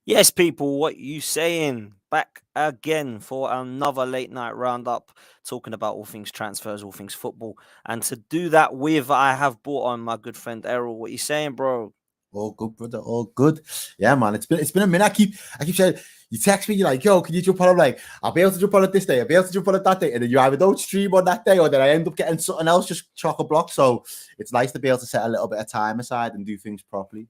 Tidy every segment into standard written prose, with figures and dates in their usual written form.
Yes, people, what you saying? Back again for another late night roundup, talking about all things transfers, all things football. And to do that with, I have brought on my good friend Errol. What you saying, bro? All good, brother. All good. Yeah, man. It's been a minute. I keep saying you text me, you're like, yo, can you jump on? I'm like, I'll be able to jump on it this day, I'll be able to jump on it that day. And then you either don't stream on that day or then I end up getting something else, just chock a block. So it's nice to be able to set a little bit of time aside and do things properly.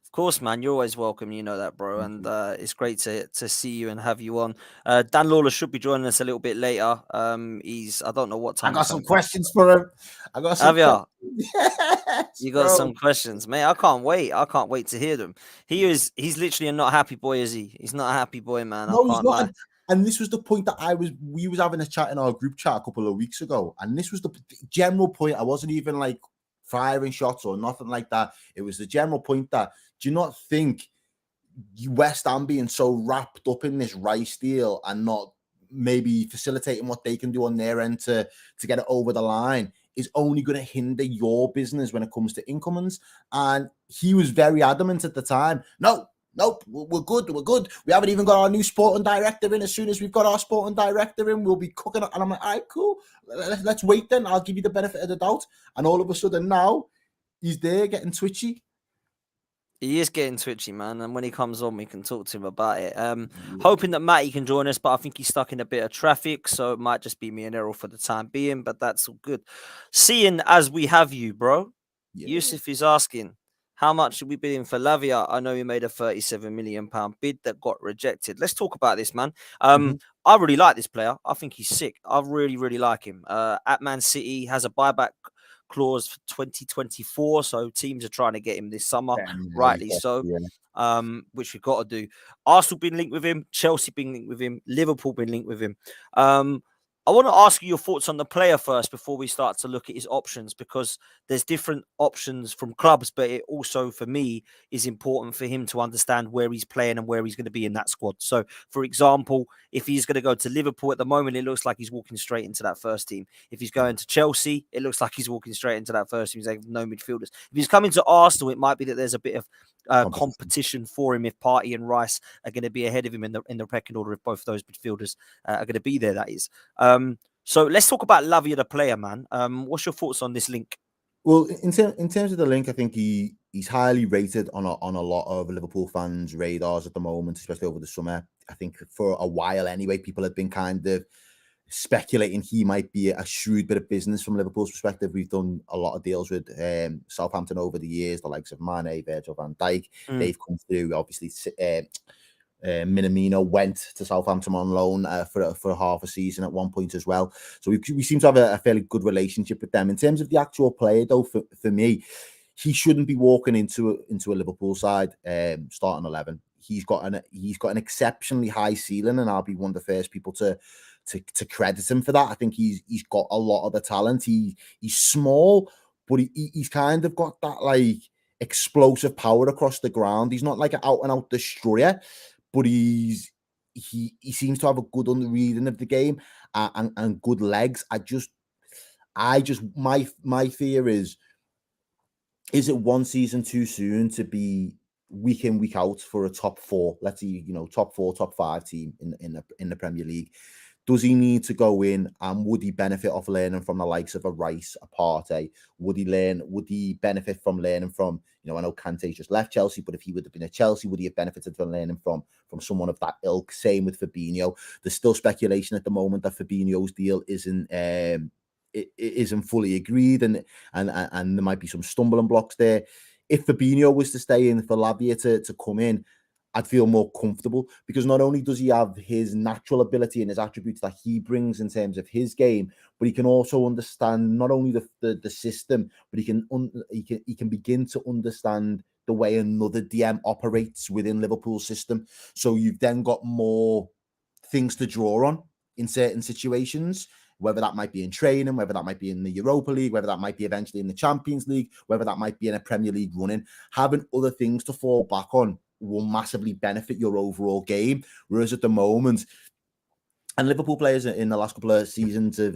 Of course, man. You're always welcome. You know that, bro. Thank And you. it's great to see you and have you on. Dan Lawler should be joining us a little bit later. I don't know what I time got he's some coming from. questions for him. I got some Have questions. ya? Yes, You got bro. some questions, mate. I can't wait. I can't wait to hear them. He's literally a not happy boy, is he? He's not a happy boy, man. I No, he's can't not. lie. And this was the point that we was having a chat in our group chat a couple of weeks ago. And this was the general point. I wasn't even like firing shots or nothing like that. It was the general point that, do you not think West Ham being so wrapped up in this Rice deal and not maybe facilitating what they can do on their end to get it over the line is only going to hinder your business when it comes to incomings? And he was very adamant at the time. No, nope, we're good. We're good. We haven't even got our new sporting director in. As soon as we've got our sporting director in, we'll be cooking it. And I'm like, all right, cool. Let's wait then. I'll give you the benefit of the doubt. And all of a sudden now he's there getting twitchy. He is getting twitchy, man, and when he comes on, we can talk to him about it. Hoping that Matty can join us, but I think he's stuck in a bit of traffic, so it might just be me and Errol for the time being, but that's all good. Seeing as we have you, bro, Yeah. Yusuf is asking, how much should we bid in for Lavia? I know you made a £37 million bid that got rejected. Let's talk about this, man. Mm-hmm. I really like this player. I think he's sick. I really, really like him. At Man City, has a buyback clause for 2024, so teams are trying to get him this summer, rightly so. Yeah. Which we've got to do. Arsenal been linked with him, Chelsea been linked with him, Liverpool been linked with him. I want to ask you your thoughts on the player first before we start to look at his options, because there's different options from clubs, but it also, for me, is important for him to understand where he's playing and where he's going to be in that squad. So, for example, if he's going to go to Liverpool at the moment, it looks like he's walking straight into that first team. If he's going to Chelsea, it looks like he's walking straight into that first team. He's like no midfielders. If he's coming to Arsenal, it might be that there's a bit of competition for him if Partey and Rice are going to be ahead of him in the pecking order if both those midfielders are going to be there, that is. So let's talk about Lavia, the player, man. What's your thoughts on this link? Well, in terms of the link, I think he's highly rated on a lot of Liverpool fans' radars at the moment, especially over the summer. I think for a while anyway, people have been kind of speculating he might be a shrewd bit of business from Liverpool's perspective. We've done a lot of deals with Southampton over the years, the likes of Mane, Virgil van Dijk. They've come through. Obviously, Minamino went to Southampton on loan for half a season at one point as well. So we seem to have a fairly good relationship with them. In terms of the actual player, though, for me, he shouldn't be walking into a Liverpool side starting 11. He's got an exceptionally high ceiling, and I'll be one of the first people to credit him for that. I think he's got a lot of the talent. He's small, but he's kind of got that like explosive power across the ground. He's not like an out and out destroyer, but he seems to have a good reading of the game and good legs. My fear is it one season too soon to be week in, week out for a top four, let's see, top four, top five team in the Premier League? Does he need to go in, and would he benefit off learning from the likes of a Rice, a Partey? Would he benefit from learning from, I know Kante's just left Chelsea, but if he would have been at Chelsea, would he have benefited from learning from someone of that ilk? Same with Fabinho. There's still speculation at the moment that Fabinho's deal isn't fully agreed, and there might be some stumbling blocks there. If Fabinho was to stay in for Lavia to come in, I'd feel more comfortable, because not only does he have his natural ability and his attributes that he brings in terms of his game, but he can also understand not only the system, but he can begin to understand the way another DM operates within Liverpool's system. So you've then got more things to draw on in certain situations, whether that might be in training, whether that might be in the Europa League, whether that might be eventually in the Champions League, whether that might be in a Premier League running. Having other things to fall back on will massively benefit your overall game. Whereas at the moment, and Liverpool players in the last couple of seasons have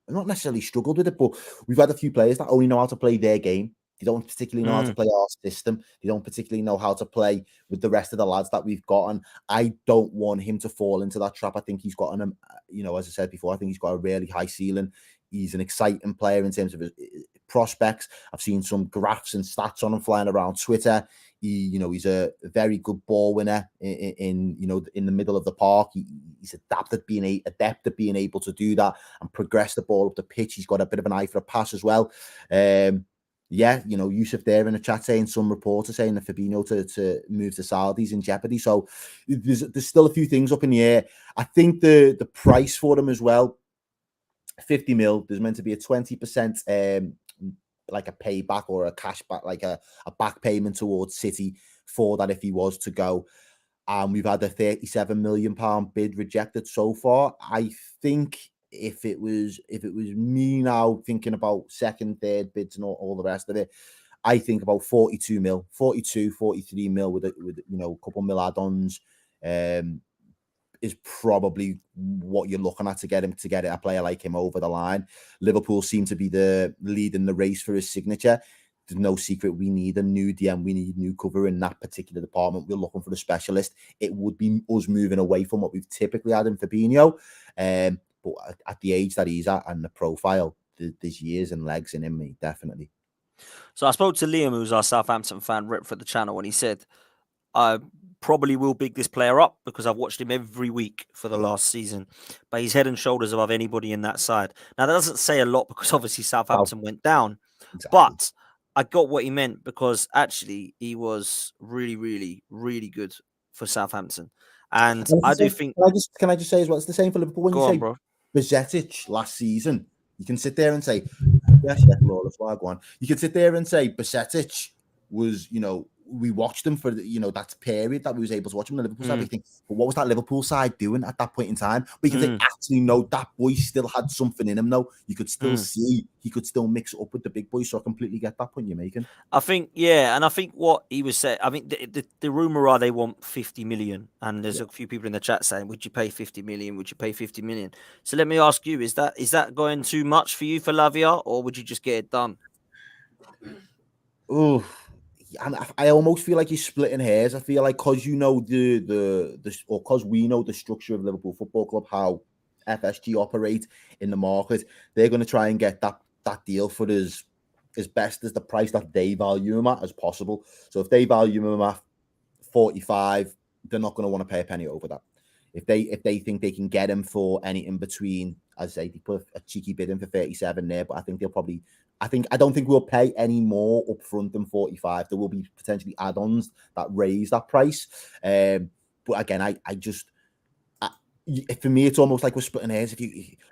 not necessarily struggled with it, but we've had a few players that only know how to play their game. They don't particularly know how to play our system. They don't particularly know how to play with the rest of the lads that we've got. And I don't want him to fall into that trap. I think he's got as I said before, I think he's got a really high ceiling. He's an exciting player in terms of his prospects. I've seen some graphs and stats on him flying around Twitter. He's a very good ball winner in the middle of the park. He's adept at being able to do that and progress the ball up the pitch. He's got a bit of an eye for a pass as well. Yusuf there in the chat saying some reporters saying that Fabinho to move to Saudi's in jeopardy. So there's still a few things up in the air. I think the price for them as well, 50 mil. There's meant to be a 20% like a payback or a cash back, like a back payment towards City for that if he was to go. And we've had a £37 million bid rejected so far. I think if it was me now thinking about second, third bids and all the rest of it, I think about 42 mil, 42, 43 mil with a couple mil add-ons is probably what you're looking at to get a player like him over the line. Liverpool seem to be the lead in the race for his signature. There's no secret we need a new DM. We need new cover in that particular department. We're looking for a specialist. It would be us moving away from what we've typically had in Fabinho. But at the age that he's at and the profile, there's years and legs in him, mate, definitely. So I spoke to Liam, who's our Southampton fan rep for the channel, and he said, I probably will big this player up because I've watched him every week for the last season, but he's head and shoulders above anybody in that side. Now, that doesn't say a lot because obviously Southampton went down, but I got what he meant because actually he was really, really, really good for Southampton. And I do think... Can I just say as well, it's the same for Liverpool. When you say Bezetic last season, you can sit there and say, yes, Lawless, well, go on. You can sit there and say Bezetic was, we watched him for that period that we was able to watch him on the Liverpool side. But what was that Liverpool side doing at that point in time? But you can say, actually, no, that boy still had something in him. No, you could still see he could still mix it up with the big boys. So I completely get that point you're making. I think, and I think what he was saying, I mean, the rumor are they want 50 million, and there's a few people in the chat saying, "Would you pay 50 million? Would you pay 50 million?" So let me ask you: is that going too much for you for Lavia, or would you just get it done? Oh. And I almost feel like you're splitting hairs. I feel like because we know the structure of Liverpool Football Club, how FSG operate in the market, they're going to try and get that deal for as best as the price that they value him at as possible. So if they value him at 45, they're not going to want to pay a penny over that. If they think they can get him for anything between, as I say, they put a cheeky bid in for 37 there, but I think I don't think we'll pay any more upfront than 45. There will be potentially add-ons that raise that price. But again, for me, it's almost like we're splitting hairs.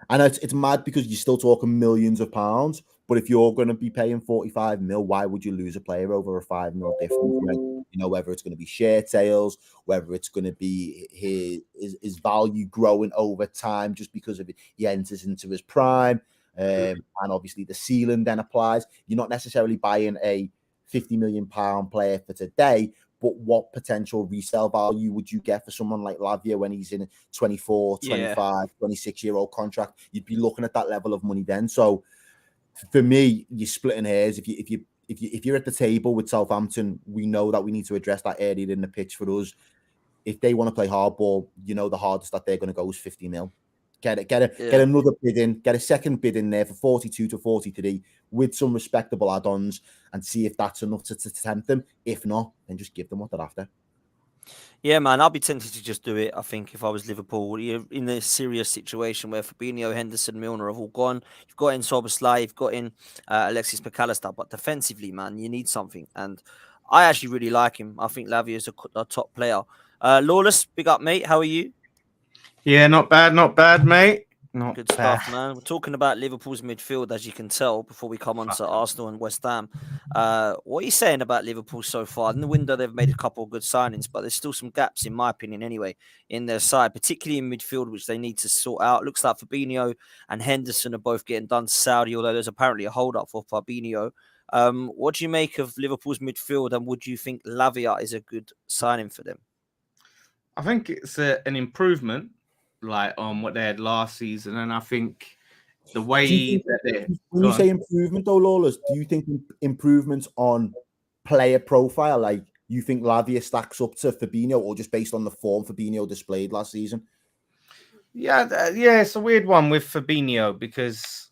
I know it's mad because you're still talking millions of pounds, but if you're going to be paying 45 mil, why would you lose a player over a 5 mil difference? Whether it's going to be share sales, whether it's going to be his value growing over time just because of it, he enters into his prime. And obviously the ceiling then applies. You're not necessarily buying a £50 million player for today, but what potential resale value would you get for someone like Lavia when he's in a 24, 25, 26-year-old contract? You'd be looking at that level of money then. So for me, you're splitting hairs. If you're at the table with Southampton, we know that we need to address that area in the pitch for us. If they want to play hardball, the hardest that they're going to go is 50 mil. Get another bid in, get a second bid in there for 42 to 43 with some respectable add-ons and see if that's enough to tempt them. If not, then just give them what they're after. Yeah, man, I'll be tempted to just do it. I think if I was Liverpool, you're in a serious situation where Fabinho, Henderson, Milner have all gone. You've got in Szoboszlai, you've got in Alexis McAllister, but defensively, man, you need something. And I actually really like him. I think Lavia is a top player. Lawless, big up, mate. How are you? Yeah, not bad, mate. Not good bad. stuff, man. We're talking about Liverpool's midfield, as you can tell, before we come on to Arsenal and West Ham. What are you saying about Liverpool so far? In the window, they've made a couple of good signings, but there's still some gaps, in my opinion, anyway, in their side, particularly in midfield, which they need to sort out. Looks like Fabinho and Henderson are both getting done to Saudi, although there's apparently a hold-up for Fabinho. What do you make of Liverpool's midfield, and would you think Lavia is a good signing for them? I think it's an improvement, like on what they had last season, and I think the Do you way think, that they're when you say improvement, though, Lawless, do you think improvements on player profile, like you think Lavia stacks up to Fabinho, or just based on the form Fabinho displayed last season? Yeah, it's a weird one with Fabinho because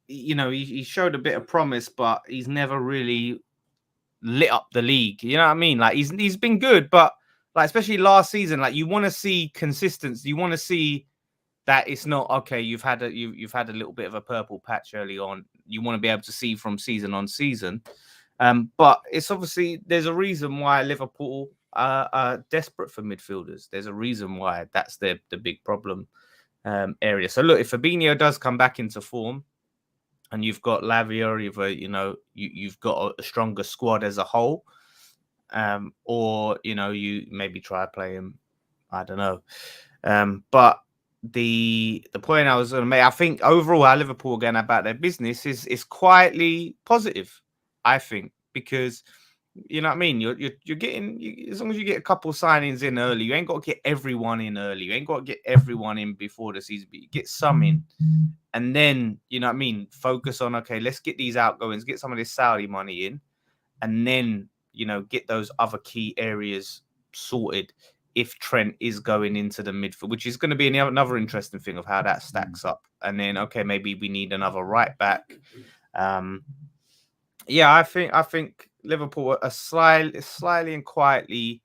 he showed a bit of promise, but he's never really lit up the league. You know what I mean? Like he's been good, but like especially last season, like you want to see consistency. You want to see that it's not okay. You've had a little bit of a purple patch early on. You want to be able to see from season on season. But it's obviously there's a reason why Liverpool are desperate for midfielders. There's a reason why that's the big problem area. So look, if Fabinho does come back into form, and you've got Lavia, you've got a stronger squad as a whole, or you maybe try to play him. I don't know, but the point I was going to make, I think overall how Liverpool are going about their business is quietly positive. I think because you know what I mean. You're getting as long as you get a couple signings in early, you ain't got to get everyone in early. You ain't got to get everyone in before the season, but you get some in. And then, you know what I mean, focus on, okay, let's get these outgoings, get some of this Saudi money in, and then, get those other key areas sorted if Trent is going into the midfield, which is going to be another interesting thing of how that stacks up. And then, okay, maybe we need another right back. I think Liverpool are slyly and quietly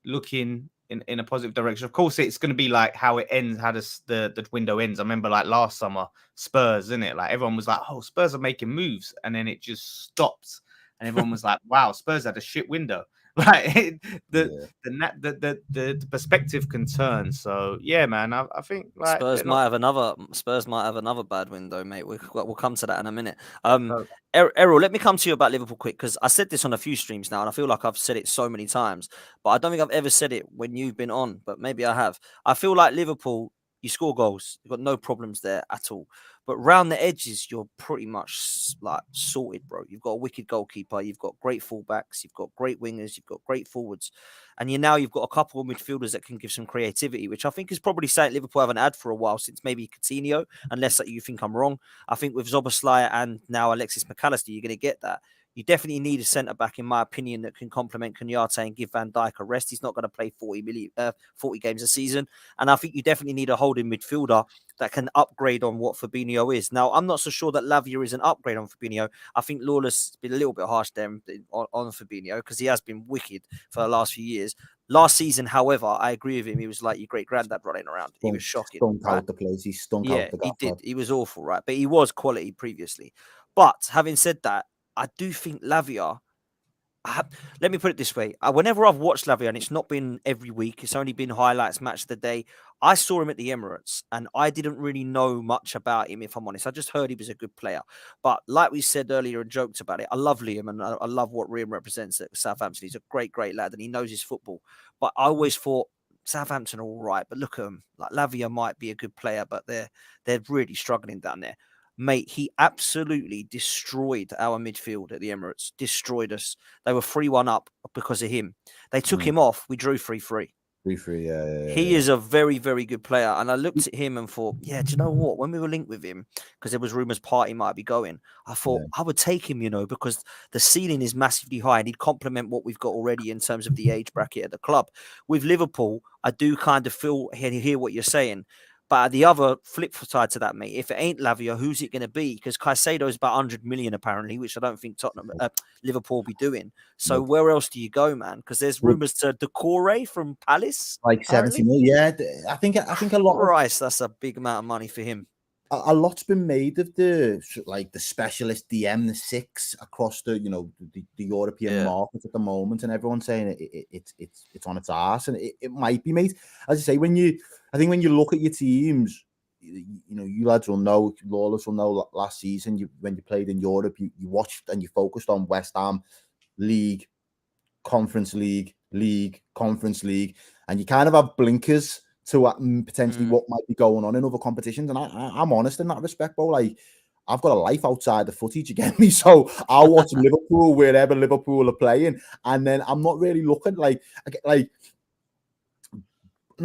looking in a positive direction. Of course, it's going to be like how it ends, how the window ends. I remember like last summer, Spurs, isn't it? Like everyone was like, oh, Spurs are making moves. And then it just stops. And everyone was like, wow, Spurs had a shit window. Like the perspective can turn. So yeah, man, I think like Spurs might have another bad window, mate. We'll come to that in a minute. Oh. Errol, let me come to you about Liverpool quick, because I said this on a few streams now, and I feel like I've said it so many times, but I don't think I've ever said it when you've been on, but maybe I have. I feel like Liverpool, you score goals, you've got no problems there at all. But round the edges, you're pretty much like sorted, bro. You've got a wicked goalkeeper, you've got great fullbacks, you've got great wingers, you've got great forwards, and you've got a couple of midfielders that can give some creativity, which I think is probably something Liverpool haven't had for a while, since maybe Coutinho, unless you think I'm wrong. I think with Szoboszlai and now Alexis McAllister, you're going to get that. You definitely need a centre-back, in my opinion, that can complement Konaté and give Van Dijk a rest. He's not going to play 40 games a season. And I think you definitely need a holding midfielder that can upgrade on what Fabinho is. Now, I'm not so sure that Lavia is an upgrade on Fabinho. I think Lawless has been a little bit harsh there on Fabinho, because he has been wicked for the last few years. Last season, however, I agree with him. He was like your great granddad running around. He was shocking. Stunk out the place. He stunk out the gaffer. He did. He was awful, right? But he was quality previously. But having said that, I do think Lavia, let me put it this way. Whenever I've watched Lavia, and it's not been every week, it's only been highlights, match of the day, I saw him at the Emirates, and I didn't really know much about him, if I'm honest. I just heard he was a good player. But like we said earlier and joked about it, I love Liam, and I love what Liam represents at Southampton. He's a great, great lad, and he knows his football. But I always thought Southampton are all right, but look at them. Like Lavia might be a good player, but they're really struggling down there. Mate, he absolutely destroyed our midfield at the Emirates. Destroyed us. They were 3-1 up because of him. They took him off. We drew 3-3. 3-3, yeah. He is a very, very good player. And I looked at him and thought, yeah, do you know what? When we were linked with him, because there was rumours Partey might be going, I thought I would take him, because the ceiling is massively high and he'd complement what we've got already in terms of the age bracket at the club. With Liverpool, I do kind of hear what you're saying. But the other flip side to that, mate, if it ain't Lavia, who's it going to be? Because Caicedo's about 100 million, apparently, which I don't think Liverpool will be doing. So where else do you go, man? Because there's rumours to Decore from Palace. Like 70 million, yeah. I think a lot Christ, that's a big amount of money for him. A lot's been made of the specialist DM, the 6 across the the European market at the moment, and everyone's saying it's on its arse, and it might be, mate. As I say, I think when you look at your teams, you lads will know, Lawless will know. Last season, when you played in Europe, you watched and you focused on West Ham, League, Conference League, Conference League, and you kind of have blinkers to potentially what might be going on in other competitions. And I'm honest in that respect, bro. Like, I've got a life outside the footage, you get me? So I'll watch Liverpool wherever Liverpool are playing. And then I'm not really looking like not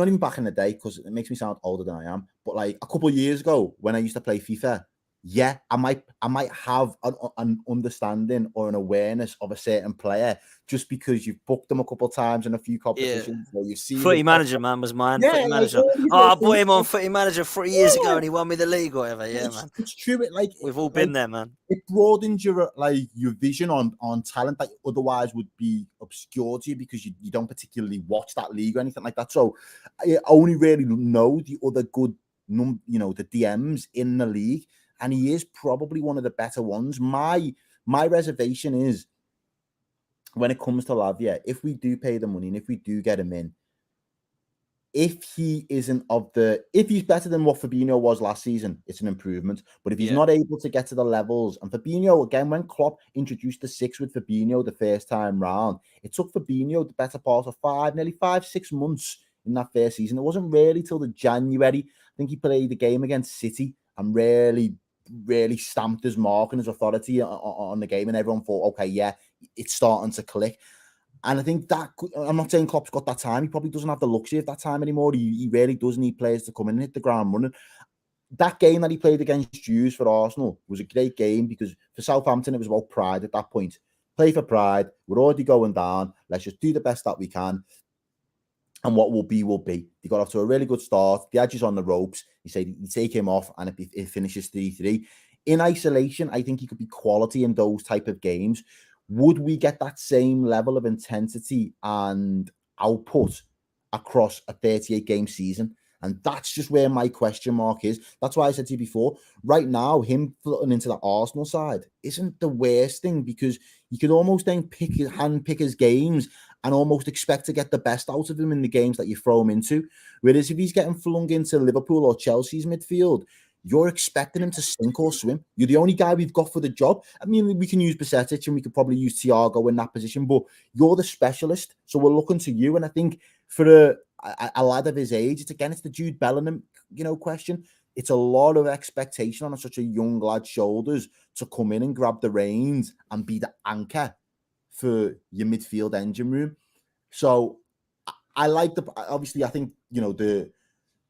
even back in the day, because it makes me sound older than I am. But like a couple of years ago, when I used to play FIFA, yeah, I might have an understanding or an awareness of a certain player just because you've booked them a couple of times in a few competitions, or you've seen Footy them. Manager, man, was mine. Yeah, Footy like Manager. all these Oh, little I bought things. him on Footy Manager 3 years ago and he won me the league or whatever. Yeah, man. It's true. We've all been there, man. It broadens your vision on talent that otherwise would be obscured to you because you don't particularly watch that league or anything like that. So I only really know the other good, the DMs in the league, and he is probably one of the better ones. My reservation is when it comes to Lavia, if we do pay the money and if we do get him in, if he's better than what Fabinho was last season, it's an improvement. But if he's not able to get to the levels, and Fabinho, again, when Klopp introduced the 6 with Fabinho the first time round, it took Fabinho the better part of nearly 5-6 months in that first season. It wasn't really till the January. I think he played the game against City and really stamped his mark and his authority on the game, and everyone thought, okay, yeah, it's starting to click. And I think that, I'm not saying Klopp's got that time. He probably doesn't have the luxury of that time anymore. He really does need players to come in and hit the ground running. That game that he played against Jews for Arsenal was a great game because for Southampton, it was about pride at that point. Play for pride. We're already going down. Let's just do the best that we can. And what will be, will be. They got off to a really good start. The edge is on the ropes. He said you take him off and it finishes 3-3. In isolation, I think he could be quality in those type of games. Would we get that same level of intensity and output across a 38-game season? And that's just where my question mark is. That's why I said to you before, right now, him floating into the Arsenal side isn't the worst thing because you could almost then handpick his games and almost expect to get the best out of him in the games that you throw him into. Whereas if he's getting flung into Liverpool or Chelsea's midfield, you're expecting him to sink or swim. You're the only guy we've got for the job. I mean, we can use Basetic and we could probably use Thiago in that position, but you're the specialist. So we're looking to you. And I think for a lad of his age, it's the Jude Bellingham, question. It's a lot of expectation on such a young lad's shoulders to come in and grab the reins and be the anchor for your midfield engine room. So I like obviously, I think,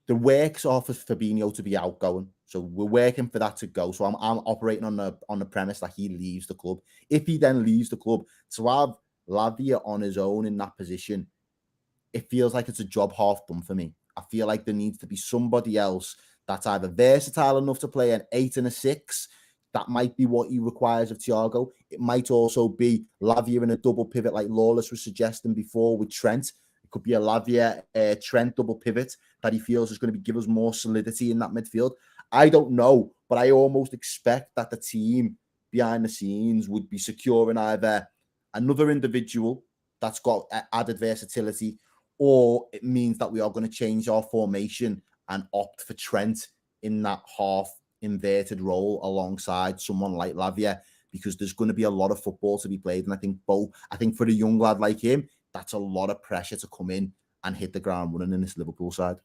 the works are for Fabinho to be outgoing. So we're working for that to go. So I'm operating on the premise that he leaves the club. If he then leaves the club, to have Lavia on his own in that position, it feels like it's a job half done for me. I feel like there needs to be somebody else that's either versatile enough to play an 8 and a 6. That might be what he requires of Thiago. It might also be Lavia in a double pivot like Lawless was suggesting before with Trent. It could be a Lavia Trent double pivot that he feels is going to give us more solidity in that midfield. I don't know, but I almost expect that the team behind the scenes would be securing either another individual that's got added versatility, or it means that we are going to change our formation and opt for Trent in that half inverted role alongside someone like Lavia, because there's going to be a lot of football to be played. And I think for a young lad like him, that's a lot of pressure to come in and hit the ground running in this Liverpool side.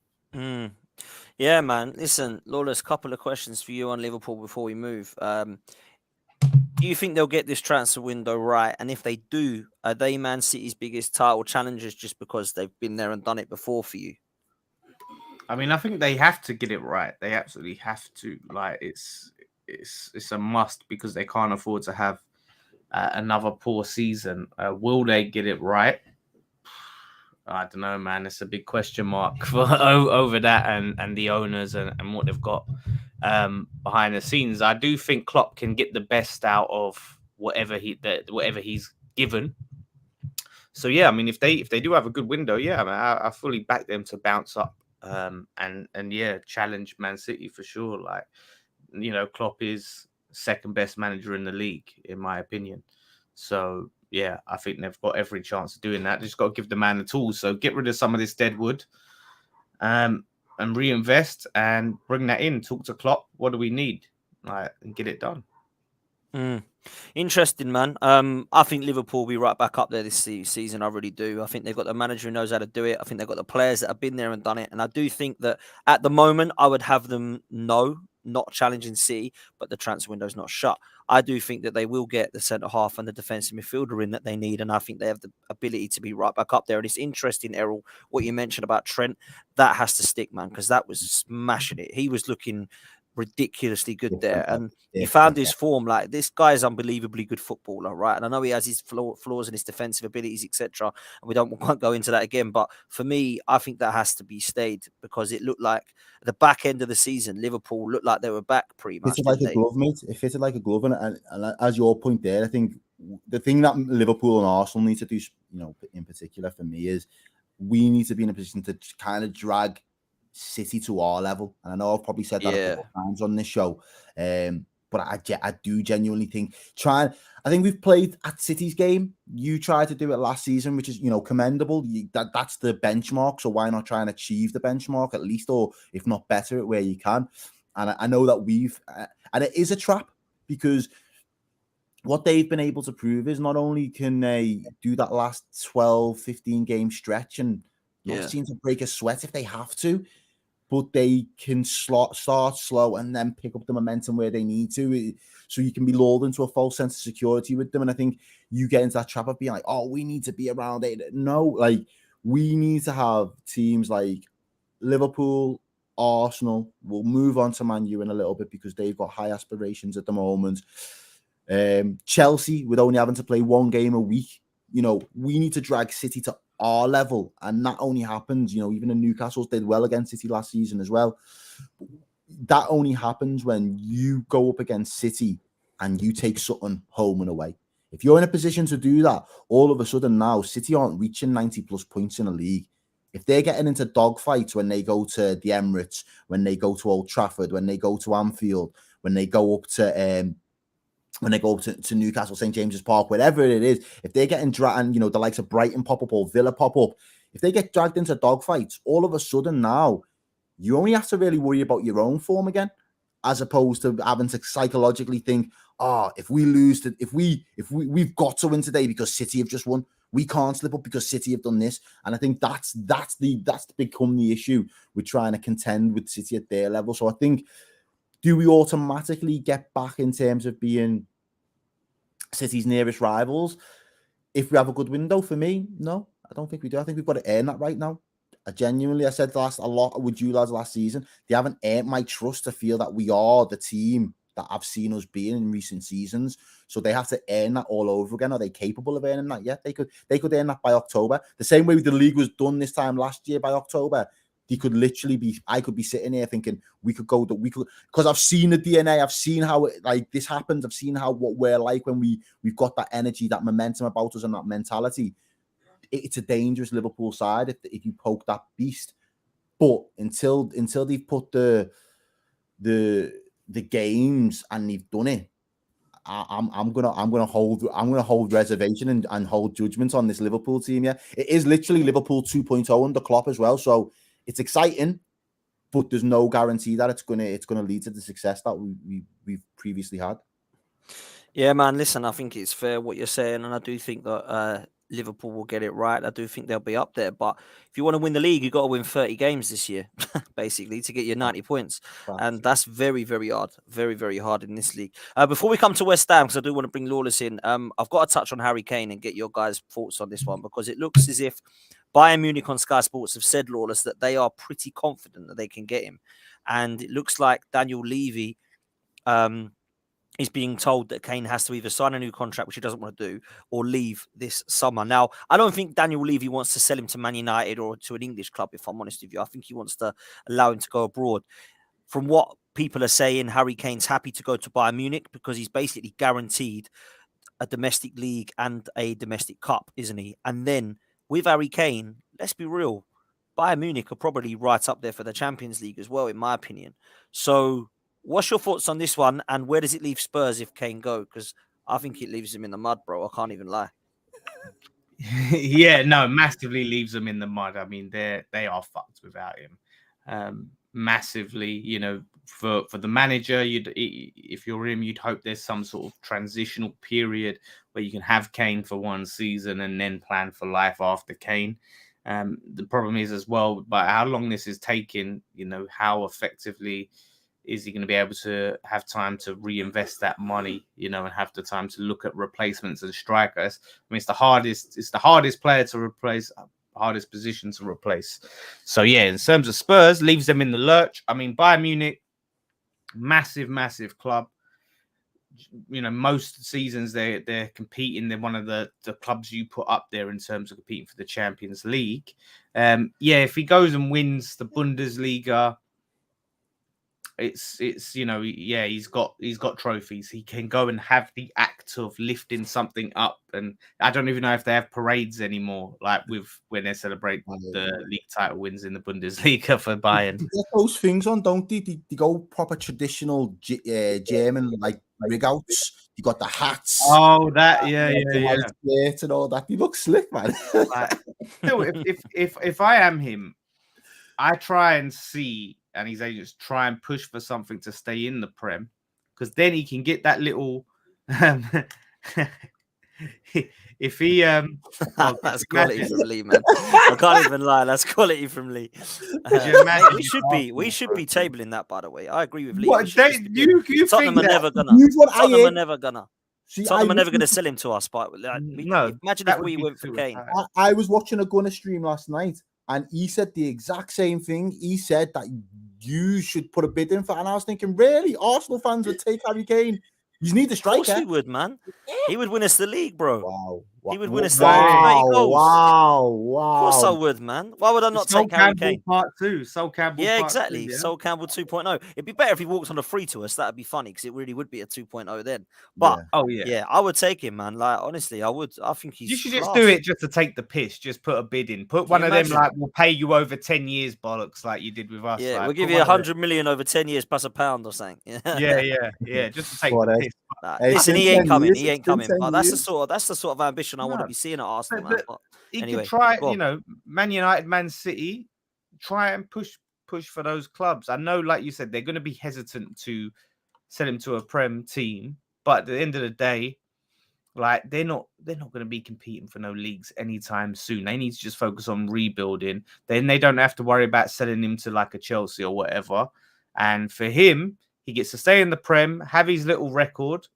Yeah, man. Listen, Lawless, couple of questions for you on Liverpool before we move. Do you think they'll get this transfer window right? And if they do, are they Man City's biggest title challengers just because they've been there and done it before for you? I mean, I think they have to get it right. They absolutely have to. Like, it's a must because they can't afford to have another poor season. Will they get it right? I don't know, man. It's a big question mark for over that and the owners and what they've got behind the scenes. I do think Klopp can get the best out of whatever he's given. So yeah, I mean, if they do have a good window, yeah, I mean, I fully back them to bounce up and yeah, challenge Man City for sure. Like, Klopp is second best manager in the league, in my opinion. So yeah, I think they've got every chance of doing that. They just got to give the man the tools. So get rid of some of this dead wood and reinvest and bring that in. Talk to Klopp. What do we need? And get it done. Interesting, man. I think Liverpool will be right back up there this season. I really do. I think they've got the manager who knows how to do it. I think they've got the players that have been there and done it. And I do think that at the moment, I would have them not challenging City, but the transfer window's not shut. I do think that they will get the centre half and the defensive midfielder in that they need, and I think they have the ability to be right back up there. And it's interesting, Errol, what you mentioned about Trent. That has to stick, man, because that was smashing it. He was looking ridiculously good there, and he If found that, his form. Like, this guy is unbelievably good footballer, right? And I know he has his flaws and his defensive abilities, etc. And we won't go into that again. But for me, I think that has to be stayed, because it looked like at the back end of the season, Liverpool looked like they were back pretty much. fitted like a glove, mate. It fitted like a glove, and as your point there, I think the thing that Liverpool and Arsenal need to do, in particular for me, is we need to be in a position to kind of drag City to our level. And I know I've probably said that a couple of times on this show, but I do genuinely think I think we've played at City's game. You tried to do it last season, which is, commendable. That's the benchmark. So why not try and achieve the benchmark at least, or if not better, where you can? And I know that and it is a trap, because what they've been able to prove is not only can they do that last 12, 15 game stretch and not seem to break a sweat if they have to, but they can start slow and then pick up the momentum where they need to. So you can be lulled into a false sense of security with them. And I think you get into that trap of being like, oh, we need to be around it. No, like, we need to have teams like Liverpool, Arsenal. We'll move on to Man U in a little bit because they've got high aspirations at the moment. Chelsea, with only having to play one game a week, we need to drag City to our level, and that only happens, even in Newcastle did well against City last season as well. That only happens when you go up against City and you take something home and away. If you're in a position to do that, all of a sudden now City aren't reaching 90 plus points in a league. If they're getting into dogfights when they go to the Emirates, when they go to Old Trafford, when they go to Anfield, when they go up to Newcastle, St. James's Park, whatever it is, if they're getting dragged, and the likes of Brighton pop up or Villa pop up, if they get dragged into dogfights, all of a sudden now you only have to really worry about your own form again, as opposed to having to psychologically think, if we lose, we've got to win today because City have just won. We can't slip up because City have done this. And I think that's become the issue with trying to contend with City at their level. So I think, do we automatically get back in terms of being City's nearest rivals if we have a good window? For me, no, I don't think we do. I think we've got to earn that right now. I said a lot with you lads last season. They haven't earned my trust to feel that we are the team that I've seen us being in recent seasons. So they have to earn that all over again. Are they capable of earning that yet? They could earn that by October. The same way the league was done this time last year by October. They could literally I could be sitting here thinking because I've seen the DNA. I've seen how this happens. I've seen what we're like when we've got that energy, that momentum about us and that mentality. It's a dangerous Liverpool side if you poke that beast. But until they've put the games and they've done it, I'm gonna hold reservation and hold judgment on this Liverpool team. Yeah, it is literally Liverpool 2.0 under Klopp as well. So it's exciting, but there's no guarantee that it's gonna lead to the success that we've previously had. Yeah, man. Listen, I think it's fair what you're saying, and I do think that Liverpool will get it right. I do think they'll be up there. But if you want to win the league, you've got to win 30 games this year, basically, to get your 90 points. And that's very, very hard. Very, very hard in this league. Before we come to West Ham, because I do want to bring Lawless in, I've got to touch on Harry Kane and get your guys' thoughts on this one, because it looks as if Bayern Munich on Sky Sports have said, Lawless, that they are pretty confident that they can get him. And it looks like Daniel Levy is being told that Kane has to either sign a new contract, which he doesn't want to do, or leave this summer. Now, I don't think Daniel Levy wants to sell him to Man United or to an English club, if I'm honest with you. I think he wants to allow him to go abroad. From what people are saying, Harry Kane's happy to go to Bayern Munich because he's basically guaranteed a domestic league and a domestic cup, isn't he? And then with Harry Kane, let's be real, Bayern Munich are probably right up there for the Champions League as well, in my opinion. So what's your thoughts on this one, and where does it leave Spurs if Kane go? Because I think it leaves him in the mud, bro. I can't even lie. Yeah, no, massively leaves them in the mud. I mean, they are fucked without him. Massively, for the manager, if you're him, you'd hope there's some sort of transitional period where you can have Kane for one season and then plan for life after Kane. The problem is as well, but how long this is taking, how effectively is he going to be able to have time to reinvest that money, and have the time to look at replacements and strikers? I mean, it's the hardest player to replace, hardest position to replace. So yeah, in terms of Spurs, leaves them in the lurch. I mean, Bayern Munich, massive club. You know, most seasons they're competing. They're one of the clubs you put up there in terms of competing for the Champions League. If he goes and wins the Bundesliga, it's he's got trophies. He can go and have the act of lifting something up, and I don't even know if they have parades anymore, like when they celebrate the league title wins in the Bundesliga for Bayern. They get those things on, don't they? They go proper traditional German like rig outs. You got the hats. Oh, that white and all that. He looks slick, man. Like, still, if I am him, I try and see, and his agents try and push for something to stay in the Prem, because then he can get that little. If he that's quality from Lee, man. I can't even lie. That's quality fromLee. We should be tabling that, by the way. I agree with Lee. Tottenham are never gonna. Tottenham are never gonna. Tottenham are never going to sell him to us. But imagine if we went for Kane. I was watching a Gunner stream last night, and he said the exact same thing. He said that you should put a bid in for, and I was thinking, really, Arsenal fans would take Harry Kane. You need a striker. Of course we would, man. He would win us the league, bro. Wow. He would win us the league. Wow. Of course I would, man. Why would I not take Harry Kane? Part 2. Sol Campbell. Yeah, part exactly. 2, yeah? Sol Campbell 2.0. It'd be better if he walked on a free to us. That'd be funny because it really would be a 2.0 then. But yeah, I would take him, man. Like honestly, I would. I think he's. You should just do it just to take the piss. Just put a bid in. Put one of them like we'll pay you over 10 years bollocks like you did with us. Yeah, like, we'll give you 100 million over 10 years plus £1 or something. Yeah. Just to take the piss. Listen, he ain't coming. He ain't coming. But that's the sort of ambition I want to be seeing at Arsenal, man. But he anyway, could try, Man United, Man City, try and push for those clubs. I know, like you said, they're going to be hesitant to sell him to a Prem team, but at the end of the day, like they're not going to be competing for no leagues anytime soon. They need to just focus on rebuilding. Then they don't have to worry about selling him to like a Chelsea or whatever. And for him, he gets to stay in the Prem, have his little record.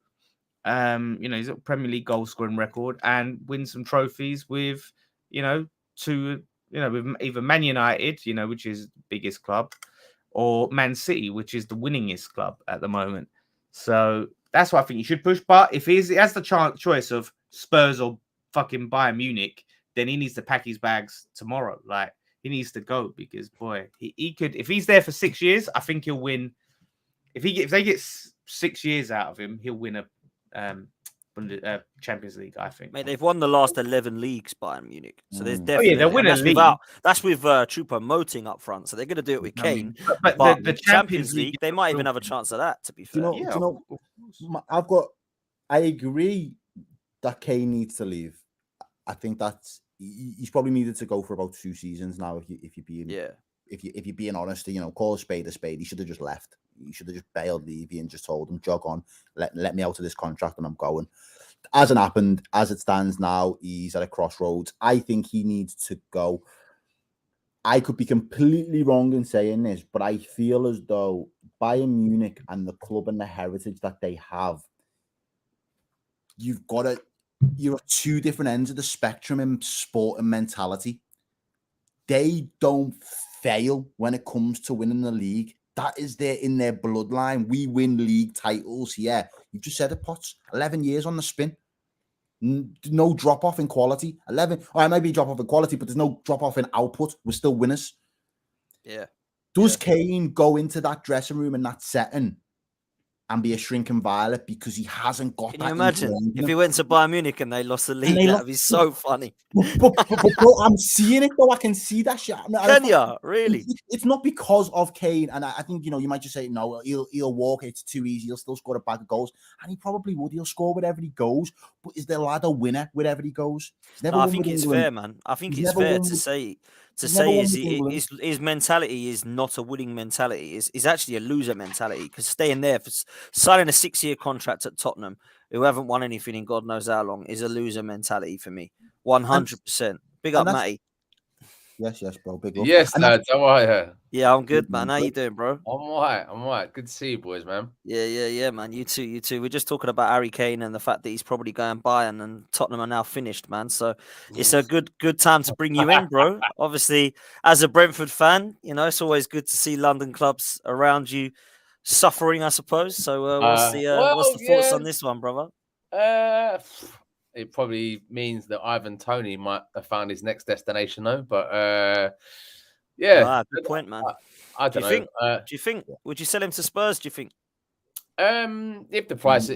His Premier League goal scoring record, and win some trophies with, with either Man United, which is the biggest club, or Man City, which is the winningest club at the moment. So that's what I think you should push. But if he has the choice of Spurs or fucking Bayern Munich, then he needs to pack his bags tomorrow. Like he needs to go because boy, he could, if he's there for 6 years, I think he'll win. If they get 6 years out of him, he'll win a Champions League, I think. Mate, they've won the last 11 leagues, Bayern Munich. So there's definitely they'll win a league. That's with Choupo-Moting up front. So they're going to do it with Kane. But the Champions League, they might even have a chance of that, to be fair. I agree that Kane needs to leave. I think he's probably needed to go for about 2 seasons now. If you're being honest, call a spade a spade. He should have just left. He should have just bailed Lavia and just told him, jog on, let me out of this contract and I'm going. Hasn't happened. As it stands now, he's at a crossroads. I think he needs to go. I could be completely wrong in saying this, but I feel as though Bayern Munich and the club and the heritage that they have, you're at 2 different ends of the spectrum in sport and mentality. They don't fail when it comes to winning the league. That is in their bloodline. We win league titles. Yeah, you just said it, Potts. 11 years on the spin. No drop off in quality. 11. Or it might be a drop off in quality, but there's no drop off in output. We're still winners. Yeah. Does Kane go into that dressing room in that setting and be a shrinking violet because he hasn't got that? Can you imagine if he went to Bayern Munich and they lost the league? That'd be so funny. But I'm seeing it though. I can see that shit. Can you? Really? It's not because of Kane. And I think, you might just say, no, he'll walk. It's too easy. He'll still score a bag of goals. And he probably would. He'll score wherever he goes. But is the lad a winner wherever he goes? I think it's fair, man. I think it's fair to say his mentality is not a winning mentality. It's actually a loser mentality because staying there for signing a 6-year contract at Tottenham, who haven't won anything in God knows how long, is a loser mentality for me. 100%. Big up, Matty. Yes, bro. Big up. Yes, lads. How are you? Yeah, I'm good, man. How you doing, bro? I'm all right. Good to see you, boys, man. Yeah, man. You too. We're just talking about Harry Kane and the fact that he's probably going Bayern and Tottenham are now finished, man. So it's a good time to bring you in, bro. Obviously, as a Brentford fan, it's always good to see London clubs around you suffering, I suppose. So what's the thoughts on this one, brother? It probably means that Ivan Toney might have found his next destination, though. But Good point, man. I don't know. Do you think? Would you sell him to Spurs? Do you think? If the price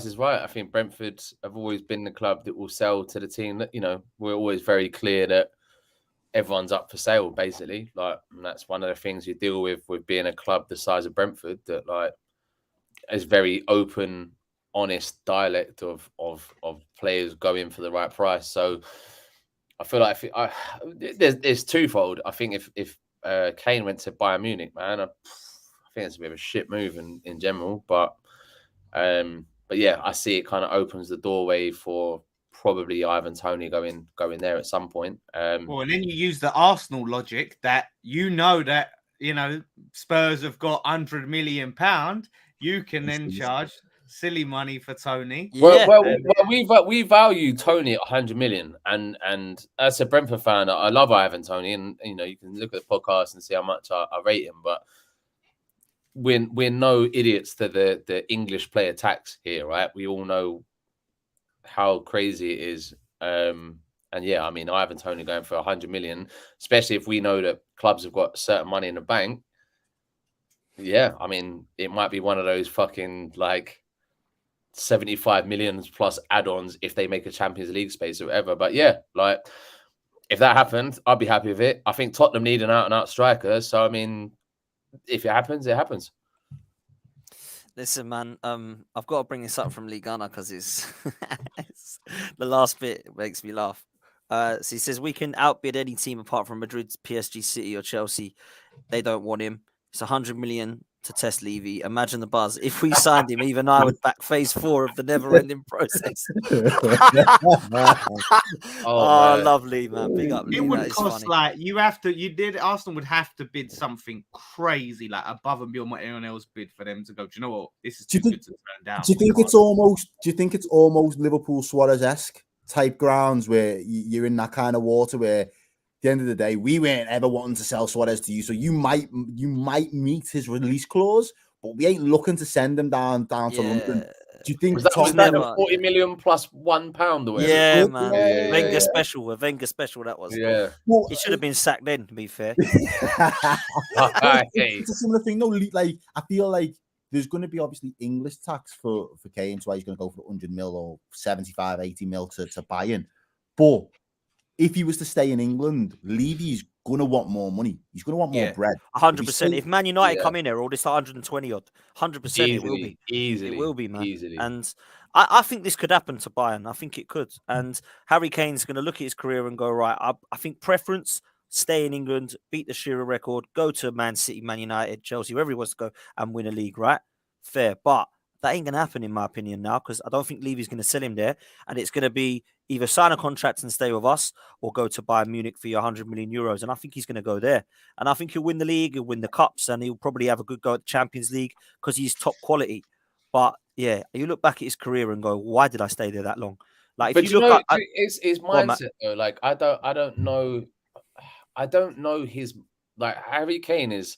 is right, I think Brentford have always been the club that will sell to the team. That we're always very clear that everyone's up for sale, basically. Like, and that's one of the things you deal with being a club the size of Brentford. That like is very open, honest dialect of players going for the right price. So I feel like there's twofold. I think if Kane went to Bayern Munich, man, I think it's a bit of a shit move in general. But yeah, I see it kind of opens the doorway for probably Ivan Toney going there at some point. Well, and then you use the Arsenal logic that Spurs have got £100 million. You can then charge silly money for Toney. Well, we value Toney at 100 million, and as a Brentford fan, I love Ivan Toney, and you can look at the podcast and see how much I rate him. But we're no idiots to the English player tax here, right? We all know how crazy it is. And yeah, I mean, Ivan Toney going for 100 million, especially if we know that clubs have got certain money in the bank. Yeah, I mean, it might be one of those fucking like 75 million plus add-ons if they make a Champions League space or whatever. But yeah, like if that happened, I'd be happy with it. I think Tottenham need an out-and-out striker. So I mean, if it happens, it happens. Listen, man, I've got to bring this up from Ligue 1 because it's the last bit makes me laugh. So he says we can outbid any team apart from Madrid, PSG, City, or Chelsea. They don't want him. It's 100 million to test Levy. Imagine the buzz. If we signed him, even I would back phase 4 of the never-ending process. Lovely, man. Big up. It would cost Arsenal would have to bid something crazy, like above and beyond what anyone else bid for them to go. Do you know what? This is too good to turn down. Do you think it's almost Liverpool Suarez-esque type grounds where you're in that kind of water where at the end of the day, we weren't ever wanting to sell Suarez to you, so you might meet his release clause, but we ain't looking to send him down to London. Do you think was that the 40 million plus £1 or whatever? Yeah, man. Wenger special. A Wenger special that was. Yeah. Well, he should have been sacked then, to be fair. It's a similar thing. No, like I feel like there's going to be obviously English tax for Kane, so he's going to go for 100 mil or 75, 80 mil to Bayern. But if he was to stay in England, Levy's going to want more money. He's going to want more bread. 100%. If Man United come in here, all this 120 odd, 100% it will be. Easily. It will be, man. Easily. And I think this could happen to Bayern. I think it could. And Harry Kane's going to look at his career and go, right, I think preference, stay in England, beat the Shearer record, go to Man City, Man United, Chelsea, wherever he wants to go and win a league, right? Fair. But that ain't going to happen, in my opinion, now, because I don't think Levy's going to sell him there. And it's going to be either sign a contract and stay with us or go to Bayern Munich for your 100 million euros. And I think he's going to go there. And I think he'll win the league, he'll win the cups, and he'll probably have a good go at the Champions League because he's top quality. But yeah, you look back at his career and go, why did I stay there that long? Like, if you look at his mindset, though, like I don't know his, like, Harry Kane is,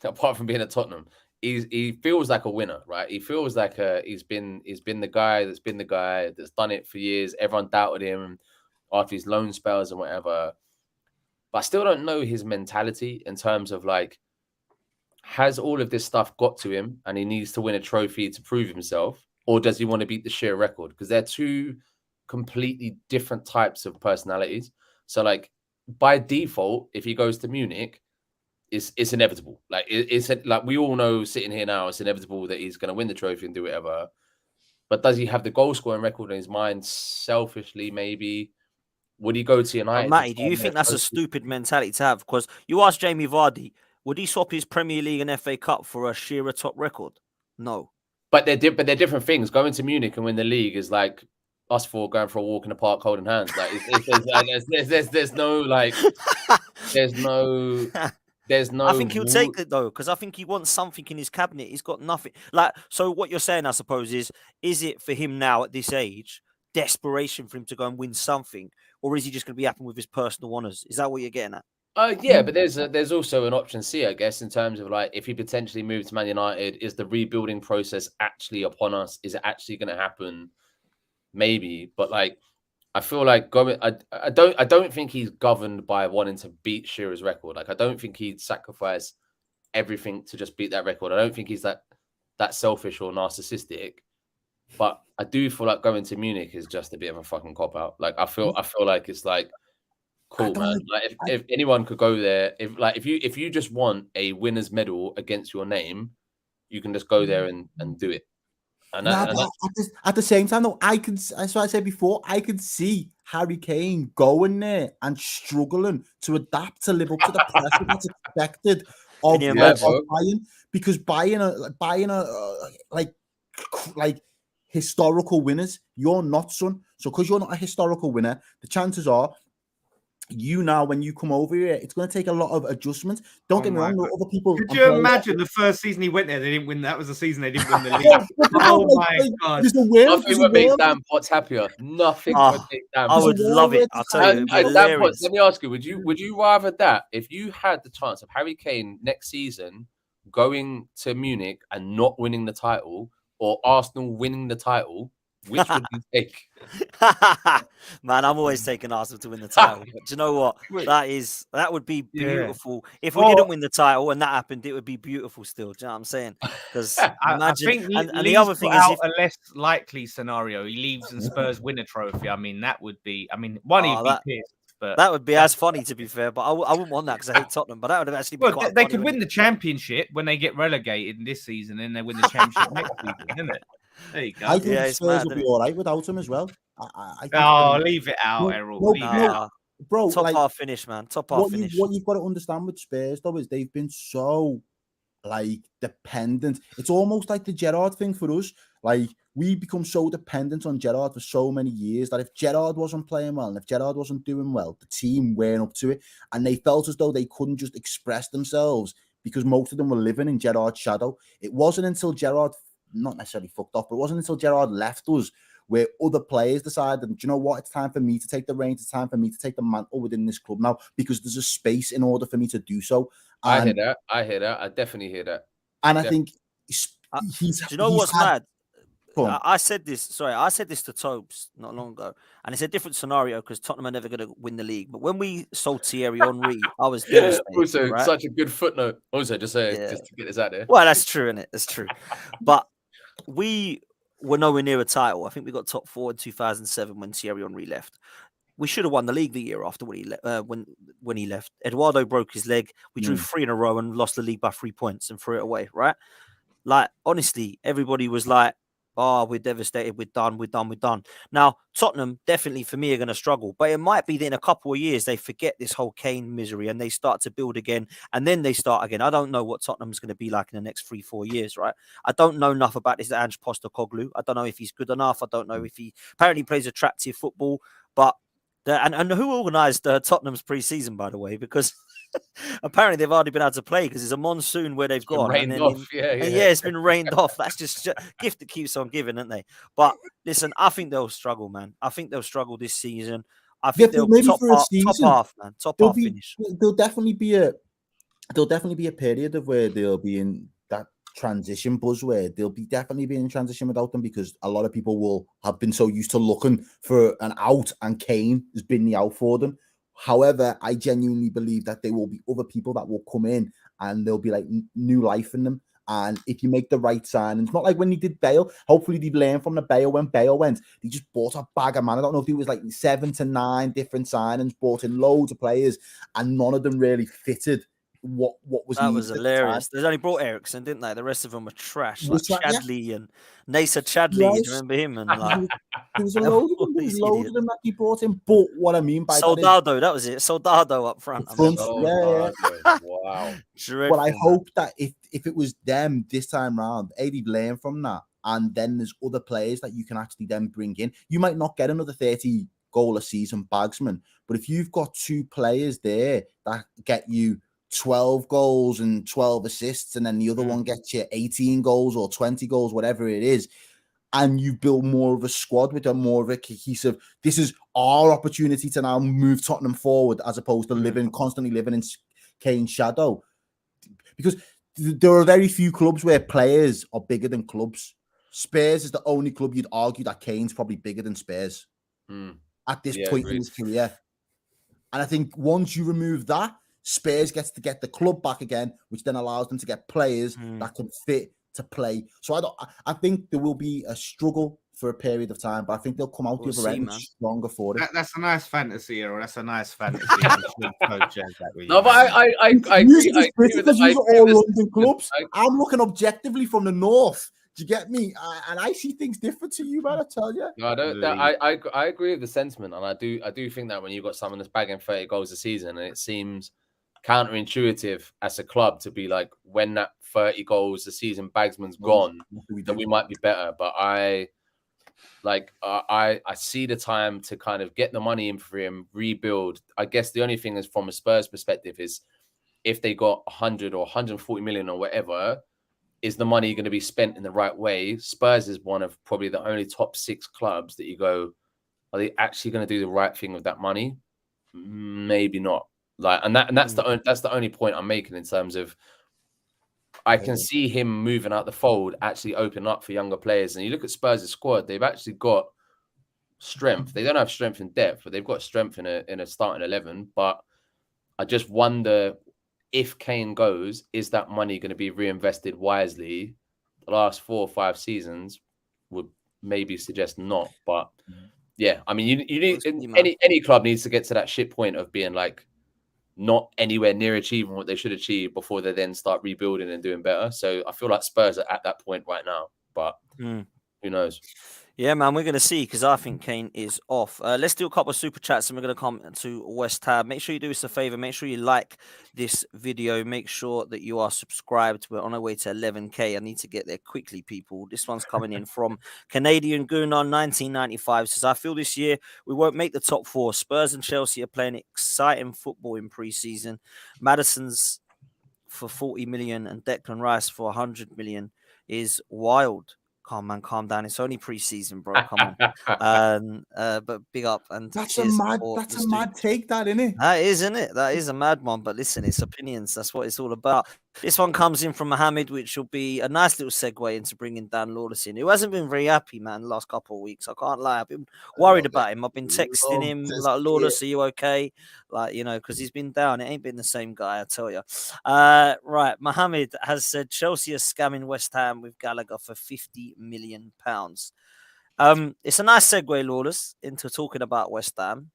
apart from being at Tottenham, he feels like a winner, right? He feels like he's been the guy that's done it for years. Everyone doubted him after his loan spells and whatever. But I still don't know his mentality in terms of like, has all of this stuff got to him and he needs to win a trophy to prove himself, or does he want to beat the sheer record? Because they're two completely different types of personalities. So like by default, if he goes to Munich, it's inevitable. Like it's like we all know sitting here now, it's inevitable that he's going to win the trophy and do whatever. But does he have the goal scoring record in his mind? Selfishly, maybe. Would he go to United? Matty, do you think that's a stupid mentality to have? Because you asked Jamie Vardy, would he swap his Premier League and FA Cup for a Shearer top record? No. But they're different things. Going to Munich and win the league is like us four going for a walk in the park holding hands. Like there's no. I think he'll take it though, because I think he wants something in his cabinet. He's got nothing. Like, so what you're saying, I suppose, is it for him now at this age, desperation for him to go and win something, or is he just going to be happy with his personal honours? Is that what you're getting at? Yeah, but there's also an option C, I guess, in terms of like if he potentially moves to Man United, is the rebuilding process actually upon us? Is it actually going to happen? Maybe, but like I feel like going. I don't think he's governed by wanting to beat Shearer's record. Like I don't think he'd sacrifice everything to just beat that record. I don't think he's that selfish or narcissistic. But I do feel like going to Munich is just a bit of a fucking cop out. Like I feel like it's like cool, man. Like if anyone could go there, if you just want a winner's medal against your name, you can just go there and do it. And at the same time, though, as I said before, I could see Harry Kane going there and struggling to adapt to live up to the pressure that's expected of Bayern, because Bayern are like historical winners. You're not, son. So because you're not a historical winner, the chances are you now, when you come over here, it's going to take a lot of adjustments. Don't get me wrong, other people. Could you imagine the first season he went there, they didn't win? That was the season they didn't win the league. Oh my God. Nothing would make Dan Potts happier. Nothing would make Dan Potts. I would love it. I'll tell you. Dan Potts, let me ask you, would you rather that if you had the chance of Harry Kane next season going to Munich and not winning the title, or Arsenal winning the title? Which would you take? Man, I'm always taking Arsenal to win the title. But do you know what? That would be beautiful. Yeah. If we didn't win the title and that happened, it would be beautiful still. Do you know what I'm saying? Because I think and the other thing is a less likely scenario. He leaves and Spurs win a trophy. I mean, that would be. I mean, he'd be pissed. But that would be as funny, to be fair. But I wouldn't want that because I hate Tottenham. But that would have actually been quite. They could win the championship when they get relegated this season, and they win the championship next season, isn't it? There you go. I think Spurs will be all right without him as well. Leave it out, Errol. Bro, top half finish, man. Top half finish. What you've got to understand with Spurs, though, is they've been so dependent. It's almost like the Gerrard thing for us. Like we become so dependent on Gerrard for so many years that if Gerrard wasn't playing well and if Gerrard wasn't doing well, the team weren't up to it, and they felt as though they couldn't just express themselves because most of them were living in Gerrard's shadow. It wasn't until Gerrard, not necessarily fucked off, but it wasn't until Gerrard left us where other players decided, do you know what, it's time for me to take the reins, it's time for me to take the mantle within this club now, because there's a space in order for me to do so. And I hear that. I definitely hear that. And I think do you know what's mad? I said this to Tobes not long ago, and it's a different scenario because Tottenham are never going to win the league. But when we sold Thierry Henry, I was devastated. Also, right? Such a good footnote. Also, just to get this out there. Well, that's true, isn't it? That's true. But we were nowhere near a title. I think we got top 4 in 2007 when Thierry Henry left. We should have won the league the year after when he left. Eduardo broke his leg. We drew 3 in a row and lost the league by 3 points and threw it away. Right? Like honestly, everybody was like, "Oh, we're devastated. We're done. Now, Tottenham definitely for me are going to struggle, but it might be that in a couple of years they forget this whole Kane misery and they start to build again, and then they start again. I don't know what Tottenham's going to be like in the next 3-4 years, right? I don't know enough about this Ange Postecoglou. I don't know if he's good enough. I don't know if he apparently plays attractive football, but and who organised Tottenham's pre-season, by the way, because apparently they've already been able to play because there's a monsoon where they've gone. It's been rained off. That's just a gift that keeps on giving, isn't they? But listen, I think they'll struggle, man. I think they'll struggle this season. I think they'll top half finish. There'll definitely be a period of where they'll be in that transition buzz where they'll be definitely be in transition without them because a lot of people will have been so used to looking for an out, and Kane has been the out for them. However, I genuinely believe that there will be other people that will come in and there'll be like new life in them. And if you make the right signings, not like when he did Bale, hopefully they've learned from the Bale. When Bale went, they just bought a bag of man. I don't know if it was like 7 to 9 different signings, brought in loads of players, and none of them really fitted what was that was hilarious. They only brought Ericsson, didn't they? The rest of them were trash, like Chadley and Nasa Chadley. Yes. Do you remember him? And like, there was a load of them that he brought in. But what I mean by Soldado, that was it. Soldado up front. Wow. Well, I hope that if it was them this time round, they've learned from that, and then there's other players that you can actually then bring in. You might not get another 30 goal a season bagsman, but if you've got 2 players there that get you 12 goals and 12 assists, and then the other one gets you 18 goals or 20 goals, whatever it is, and you build more of a squad with a more of a cohesive, this is our opportunity to now move Tottenham forward, as opposed to constantly living in Kane's shadow. Because there are very few clubs where players are bigger than clubs. Spurs is the only club you'd argue that Kane's probably bigger than Spurs at this point in his career. And I think once you remove that, Spurs gets to get the club back again, which then allows them to get players that can fit to play. So I think there will be a struggle for a period of time, but I think they'll come out the other end stronger for it. That's a nice fantasy, or that's a nice fantasy. No, but I agree. Because these are all London clubs. I'm looking objectively from the north. Do you get me? And I see things different to you, man. I tell you. No, I agree with the sentiment, and I do think that when you've got someone that's bagging 30 goals a season, and it seems counterintuitive as a club to be like, when that 30 goals a season bagsman's gone, that we might be better. But I see the time to kind of get the money in for him, rebuild. I guess the only thing is, from a Spurs perspective, is if they got 100 or 140 million or whatever, is the money going to be spent in the right way? Spurs is one of probably the only top 6 clubs that you go, are they actually going to do the right thing with that money? Maybe not. That's the only point I'm making, in terms of, I can see him moving out the fold, actually open up for younger players. And you look at Spurs' squad, they've actually got strength. They don't have strength in depth, but they've got strength in a starting 11. But I just wonder, if Kane goes, is that money going to be reinvested wisely? The last 4 or 5 seasons would maybe suggest not. But yeah, I mean, you need any club needs to get to that shit point of being like, not anywhere near achieving what they should achieve before they then start rebuilding and doing better. So I feel like Spurs are at that point right now, but who knows? Yeah, man, we're going to see, because I think Kane is off. Let's do a couple of super chats, and we're going to come to West Ham. Make sure you do us a favor. Make sure you like this video. Make sure that you are subscribed. We're on our way to 11K. I need to get there quickly, people. This one's coming in from Canadian Gooner 1995. Says, I feel this year we won't make the top 4. Spurs and Chelsea are playing exciting football in pre-season. Madison's for 40 million and Declan Rice for 100 million is wild. Calm down. It's only pre-season, bro. Come on. But big up, and that's a mad take, that, isn't it? That is, isn't it? That is a mad one. But listen, it's opinions. That's what it's all about. This one comes in from Mohammed, which will be a nice little segue into bringing Dan Lawless in, who hasn't been very happy, man, the last couple of weeks. I can't lie. I've been worried about him. I've been texting him, like, Lawless, are you okay? Like, you know, because he's been down. It ain't been the same guy, I tell you. Right. Mohammed has said Chelsea are scamming West Ham with Gallagher for £50 million. It's a nice segue, Lawless, into talking about West Ham.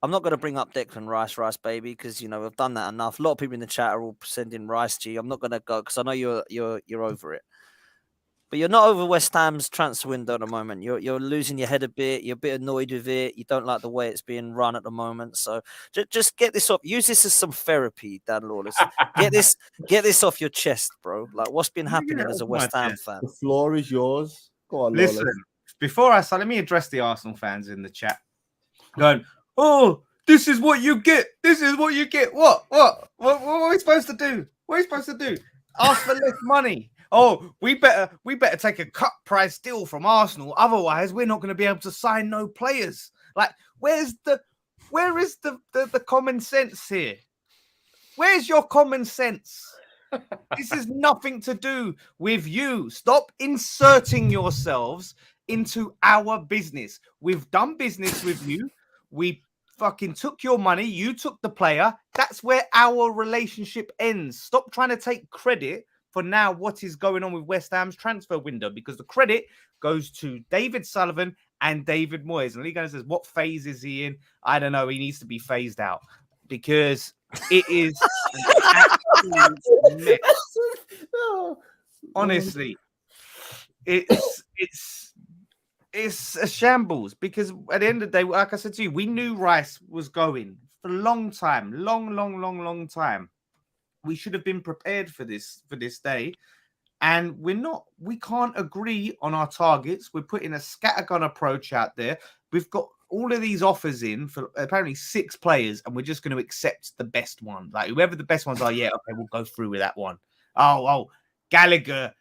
I'm not going to bring up Declan Rice, baby, because, you know, we've done that enough. A lot of people in the chat are all sending Rice to you. I'm not going to go, because I know you're over it. But you're not over West Ham's transfer window at the moment. You're losing your head a bit. You're a bit annoyed with it. You don't like the way it's being run at the moment. So just get this off. Use this as some therapy, Dan Lawless. Get this off your chest, bro. Like, what's been happening as a West Ham fan? The floor is yours. Go on, listen. Lawless. Before I start, let me address the Arsenal fans in the chat. Going, oh, this is what you get. This is what you get. What are we supposed to do? What are we supposed to do? Ask for less money. Oh, we better take a cut price deal from Arsenal. Otherwise, we're not going to be able to sign no players. Like, where is the common sense here? Where's your common sense? This is nothing to do with you. Stop inserting yourselves into our business. We've done business with you. We fucking took your money. You took the player. That's where our relationship ends. Stop trying to take credit for now what is going on with West Ham's transfer window, because the credit goes to David Sullivan and David Moyes. And Lee Gunner says, what phase is he in? I don't know. He needs to be phased out, because it is an absolute mess. Honestly, it's a shambles, because at the end of the day, like I said to you, we knew Rice was going for a long time, long time. We should have been prepared for this day, and we're not. We can't agree on our targets. We're putting a scattergun approach out there. We've got all of these offers in for apparently 6 players, and we're just going to accept the best one. Like, whoever the best ones are, yeah, okay, we'll go through with that one. Oh, Gallagher,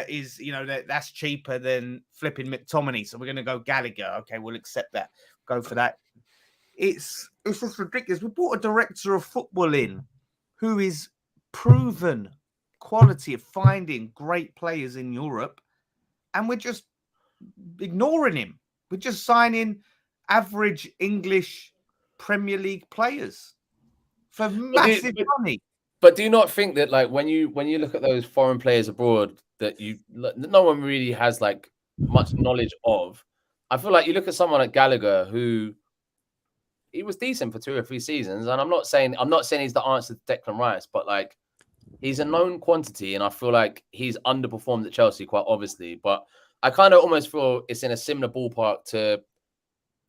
is, that's cheaper than flipping McTominay. So we're going to go Gallagher. Okay, we'll accept that. Go for that. It's just ridiculous. We brought a director of football in who is proven quality of finding great players in Europe, and we're just ignoring him. We're just signing average English Premier League players for massive money. But do you not think that, like, when you look at those foreign players abroad that no one really has like much knowledge of? I feel like you look at someone like Gallagher, who he was decent for 2 or 3 seasons, and I'm not saying he's the answer to Declan Rice, but like he's a known quantity, and I feel like he's underperformed at Chelsea quite obviously. But I kind of almost feel it's in a similar ballpark to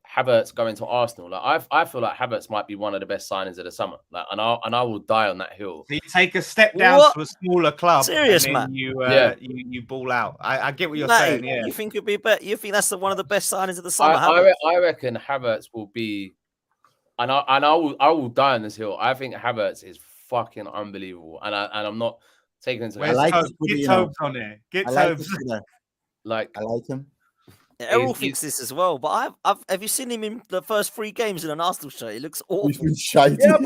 Havertz going to Arsenal. Like I feel like Havertz might be one of the best signings of the summer. Like, and I will die on that hill. So you take a step down to a smaller club, Serious, and then man. you ball out. I get what you're saying. Yeah, you think it'd be better? You think that's one of the best signings of the summer? I reckon Havertz will be, and I will die on this hill. I think Havertz is fucking unbelievable, and I'm not taking into. Get Tobes on there. Get Tobes. I like him. Errol thinks this as well, but have you seen him in the first 3 games in an Arsenal shirt? He looks awful. Yeah,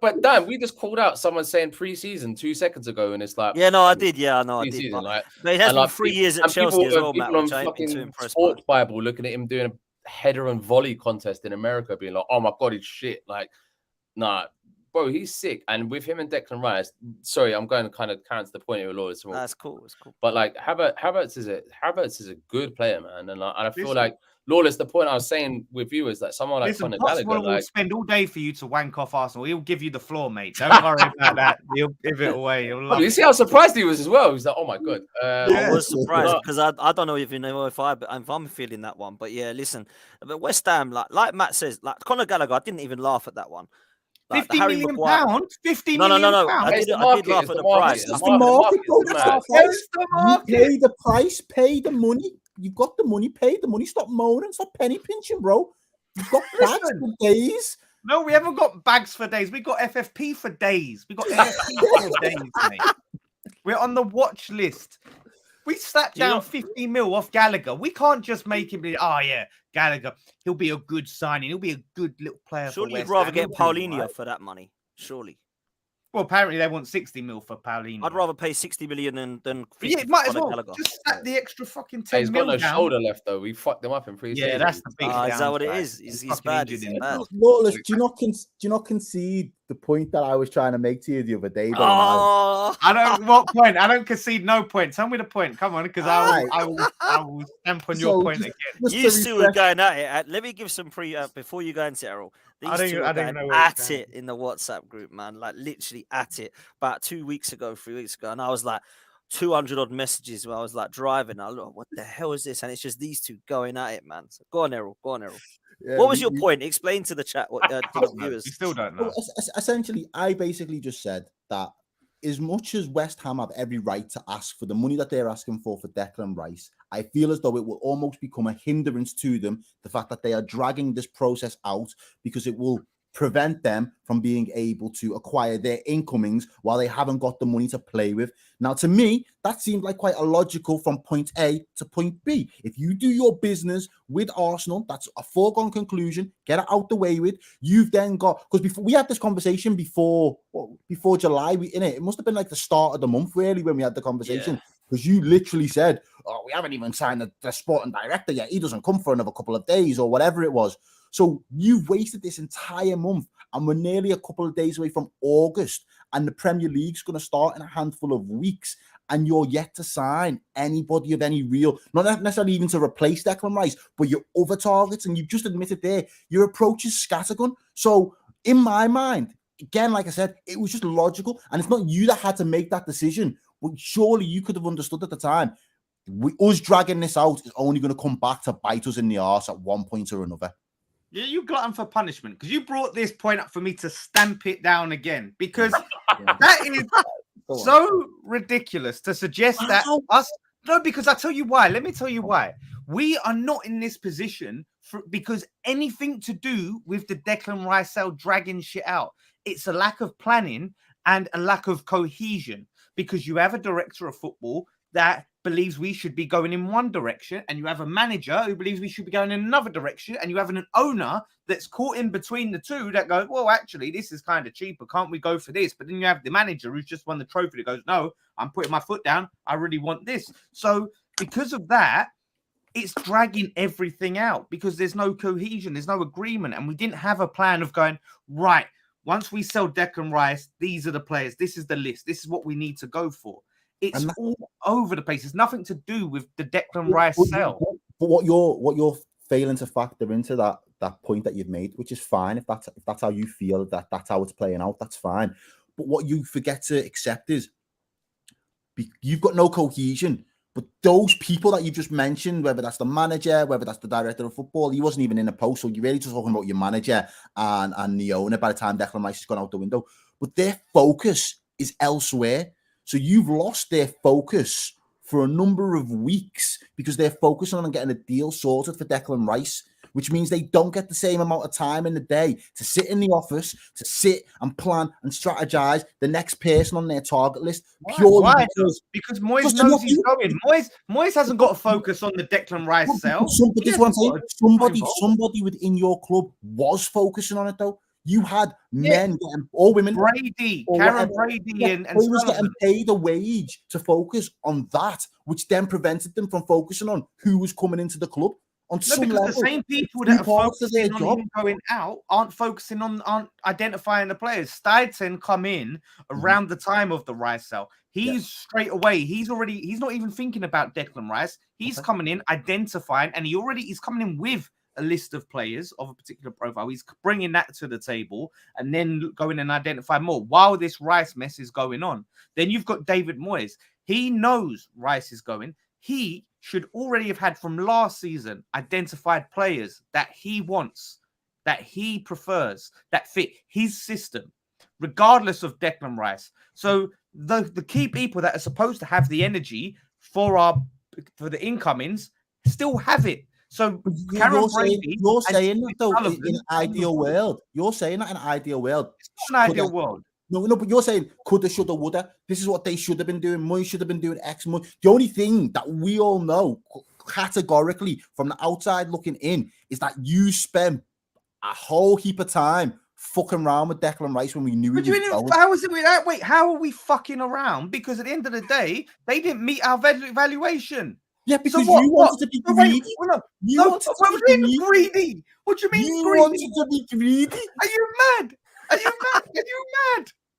but damn, we just called out someone saying pre-season 2 seconds ago, and it's like, yeah, no, I did. Yeah, no, I did. Season, But he has been 3 years at Chelsea as well, Matt, which I ain't been too impressed by. Sports Bible looking at him doing a header and volley contest in America, being like, oh my god, he's shit. Like, nah. Bro, he's sick, and with him and Declan Rice, sorry, I'm going to kind of counter the point of your Lawless. That's cool. It's cool. But like Havertz is a good player, man, and I feel like Lawless. The point I was saying with you is that someone like Conor Gallagher will spend all day for you to wank off Arsenal. He'll give you the floor, mate. Don't worry about that. He'll give it away. You see how surprised he was as well. He's like, oh my god. I was surprised because I don't know if I'm feeling that one. But yeah, listen, but West Ham, like Matt says, like Conor Gallagher, I didn't even laugh at that one. Like 50 million pounds? 50 million No. pounds? I did laugh at the price. That's the market. You pay the price, pay the money. You got the money, pay the money. Stop moaning, stop penny pinching, bro. You've got bags for days. No, we haven't got bags for days. We got FFP for days. We got FFP for days, mate. We're on the watch list. We slapped down 50 mil off Gallagher. We can't just make him be, oh yeah, Gallagher, he'll be a good signing. He'll be a good little player. Surely you'd rather get Paulinho for that money. Surely. Well, apparently they want 60 mil for Paulinho. I'd rather pay 60 million than 50 yeah, might as well. Gallagher. Just slap the extra fucking 10 he's mil got no down. shoulder left though. We fucked him up in pre-season. Yeah, that's the big. Is that what it is? He's bad. He's bad. Lawless, do you not concede the point that I was trying to make to you the other day? Oh, I don't. What point? I don't concede no point. Tell me the point. Come on, because I will stamp on your point again. You two are going at it. Let me give some before you go into Errol. These two are going at it in the WhatsApp group, man. Like literally at it. About 2 weeks ago, 3 weeks ago, and I was like 200 odd messages when I was like driving. I look, what the hell is this? And it's just these two going at it, man. So go on, Errol. Yeah, what was your point? Explain to the chat. What to the viewers? You still don't know. Well, essentially, I basically just said that as much as West Ham have every right to ask for the money that they're asking for Declan Rice, I feel as though it will almost become a hindrance to them, the fact that they are dragging this process out, because it will prevent them from being able to acquire their incomings while they haven't got the money to play with. Now, to me, that seemed like quite a logical from point A to point B. If you do your business with Arsenal, that's a foregone conclusion. Get it out the way with. You've then got, because before we had this conversation before July, it must have been like the start of the month, really, when we had the conversation. Because you literally said, oh, we haven't even signed the sporting director yet. He doesn't come for another couple of days or whatever it was. So you've wasted this entire month, and we're nearly a couple of days away from August, and the Premier League's going to start in a handful of weeks, and you're yet to sign anybody of any real, not necessarily even to replace Declan Rice, but your other targets, and you've just admitted there, your approach is scattergun. So in my mind, again, like I said, it was just logical, and it's not you that had to make that decision, but surely you could have understood at the time, us dragging this out is only going to come back to bite us in the arse at one point or another. Yeah, you glutton for punishment, because you brought this point up for me to stamp it down again, because that is so ridiculous to suggest that us. No, because I tell you why. Let me tell you why. We are not in this position because anything to do with the Declan Rice sale dragging shit out. It's a lack of planning and a lack of cohesion, because you have a director of football that believes we should be going in one direction, and you have a manager who believes we should be going in another direction, and you have an owner that's caught in between the two that goes, well, actually, this is kind of cheaper. Can't we go for this? But then you have the manager who's just won the trophy that goes, no, I'm putting my foot down. I really want this. So because of that, it's dragging everything out because there's no cohesion, there's no agreement, and we didn't have a plan of going, right, once we sell Declan Rice, these are the players, this is the list, this is what we need to go for. It's all over the place. It's nothing to do with the Declan Rice sell. But what you're failing to factor into that point that you've made, which is fine if that's how you feel, that's how it's playing out, that's fine. But what you forget to accept is you've got no cohesion. But those people that you just mentioned, whether that's the manager, whether that's the director of football, he wasn't even in a post, so you're really just talking about your manager and the owner by the time Declan Rice has gone out the window. But their focus is elsewhere. So you've lost their focus for a number of weeks because they're focusing on getting a deal sorted for Declan Rice, which means they don't get the same amount of time in the day to sit in the office, to sit and plan and strategize the next person on their target list. Why? Because Moyes knows he's going. Moyes hasn't got a focus on the Declan Rice sale. Somebody within your club was focusing on it though. You had men getting, or women, Brady, Karen Brady, and he was getting paid a wage to focus on that, which then prevented them from focusing on who was coming into the club. On some level, the same people that are focusing on him going out aren't focusing on identifying the players. Stuyton come in around the time of the Rice sale. He's straight away. He's not even thinking about Declan Rice. He's coming in, identifying, and he's coming in with a list of players of a particular profile. He's bringing that to the table and then going and identify more while this Rice mess is going on. Then you've got David Moyes. He knows Rice is going. He should already have had from last season identified players that he wants, that he prefers, that fit his system, regardless of Declan Rice. So the key people that are supposed to have the energy for the incomings still have it. So you're saying that though in an ideal world. You're saying that in an ideal world. It's not an ideal world. No, but you're saying coulda, shoulda, woulda. This is what they should have been doing. Moyes should have been doing X. The only thing that we all know categorically from the outside looking in is that you spent a whole heap of time fucking around with Declan Rice when we knew he was going. How are we fucking around? Because at the end of the day, they didn't meet our valuation. Yeah, because you wanted to be greedy. Greedy. What do you mean you greedy? Wanted to be greedy. Are you mad? Are you mad?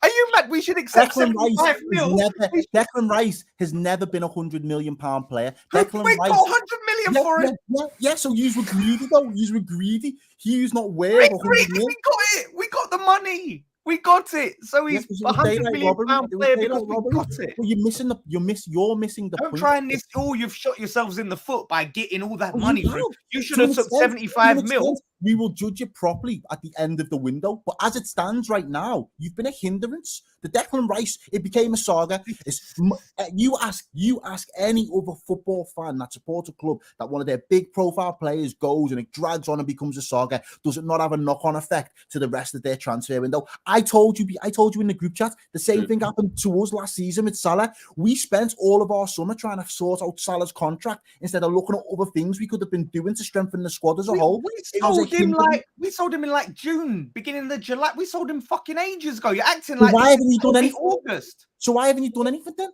Are you mad? We should accept Declan Rice has never been £100 million player. Declan Rice got 100 million for it. Yeah, so you were greedy though. You were greedy. He was not worth 100 million. We got it. We got the money. We got it. So he's £100 million player because we got it. Well, you're missing the Don't point. try and this. You've shot yourselves in the foot by getting all that money through. You should have took 75 mil. We will judge it properly at the end of the window. But as it stands right now, you've been a hindrance. The Declan Rice, it became a saga. You ask any other football fan that supports a club that one of their big profile players goes and it drags on and becomes a saga. Does it not have a knock-on effect to the rest of their transfer window? I told you in the group chat, the same thing happened to us last season with Salah. We spent all of our summer trying to sort out Salah's contract instead of looking at other things we could have been doing to strengthen the squad as a whole. We sold him in like June, beginning of July. We sold him fucking ages ago. You're acting like why haven't you done anything? August. So why haven't you done anything then?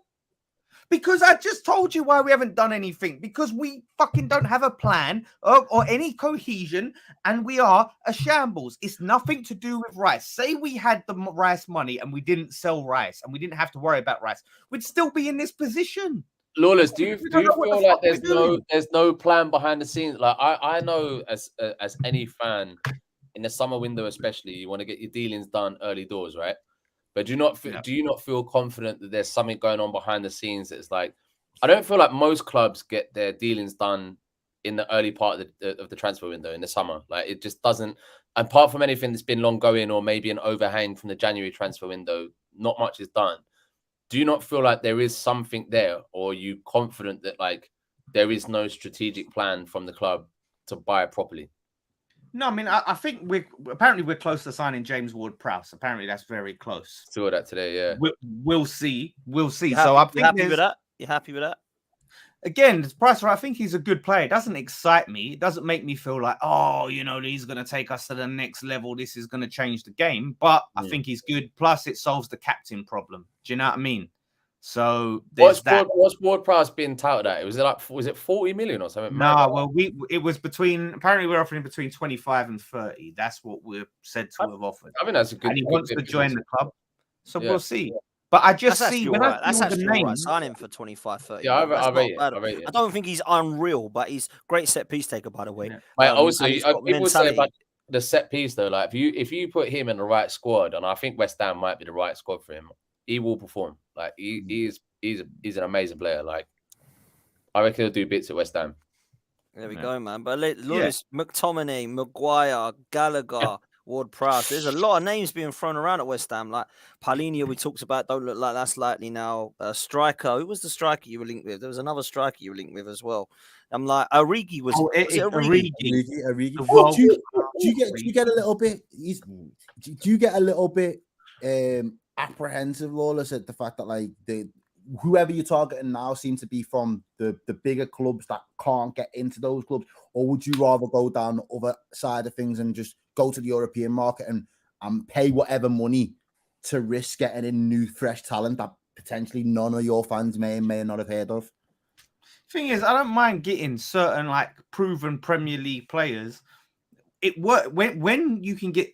Because I just told you why we haven't done anything. Because we fucking don't have a plan or any cohesion, and we are a shambles. It's nothing to do with Rice. Say we had the Rice money and we didn't sell Rice and we didn't have to worry about Rice, we'd still be in this position. Lawless, do you feel like there's no plan behind the scenes? Like I know as any fan in the summer window, especially, you want to get your dealings done early doors, right? But do you not feel confident that there's something going on behind the scenes? That's like, I don't feel like most clubs get their dealings done in the early part of the transfer window in the summer. Like it just doesn't. Apart from anything that's been long going or maybe an overhang from the January transfer window, not much is done. Do you not feel like there is something there, or are you confident that like there is no strategic plan from the club to buy it properly? No, I mean, I think we're close to signing James Ward-Prowse. Apparently, that's very close. Saw that today, yeah. We'll see. So I think happy with that. You happy with that? again, the price right. I think he's a good player. It doesn't excite me. It doesn't make me feel like, oh, he's going to take us to the next level. This is going to change the game. But I think he's good. Plus, it solves the captain problem. Do you know what I mean? So what's Ward-Prowse being touted at? Was it 40 million or something? No, well, it was apparently we're offering between 25 and 30. That's what we're said to have offered. I mean, that's a good. And he wants to join the club. So we'll see. But I just see when that's actually all right. Sign him for 25, 30. Yeah, I rate it. I don't think he's unreal, but he's great set piece taker, by the way. Yeah. Also, people say about the set piece though, like if you put him in the right squad, and I think West Ham might be the right squad for him, he will perform. Like he's an amazing player. Like I reckon he'll do bits at West Ham. There we go, man. But Lewis, McTominay, Maguire, Gallagher. Ward-Prowse. There's a lot of names being thrown around at West Ham. Like Paulinho, we talked about, don't look like that's likely now. Striker. Who was the striker you were linked with? There was another striker you were linked with as well. I'm like, Origi was. Origi. Do you get a little bit? Do you get a little bit apprehensive, Lawless, at the fact that like whoever you're targeting now seems to be from the bigger clubs that can't get into those clubs, or would you rather go down the other side of things and just go to the European market and pay whatever money to risk getting in new, fresh talent that potentially none of your fans may not have heard of? Thing is, I don't mind getting certain like proven Premier League players. It work when you can get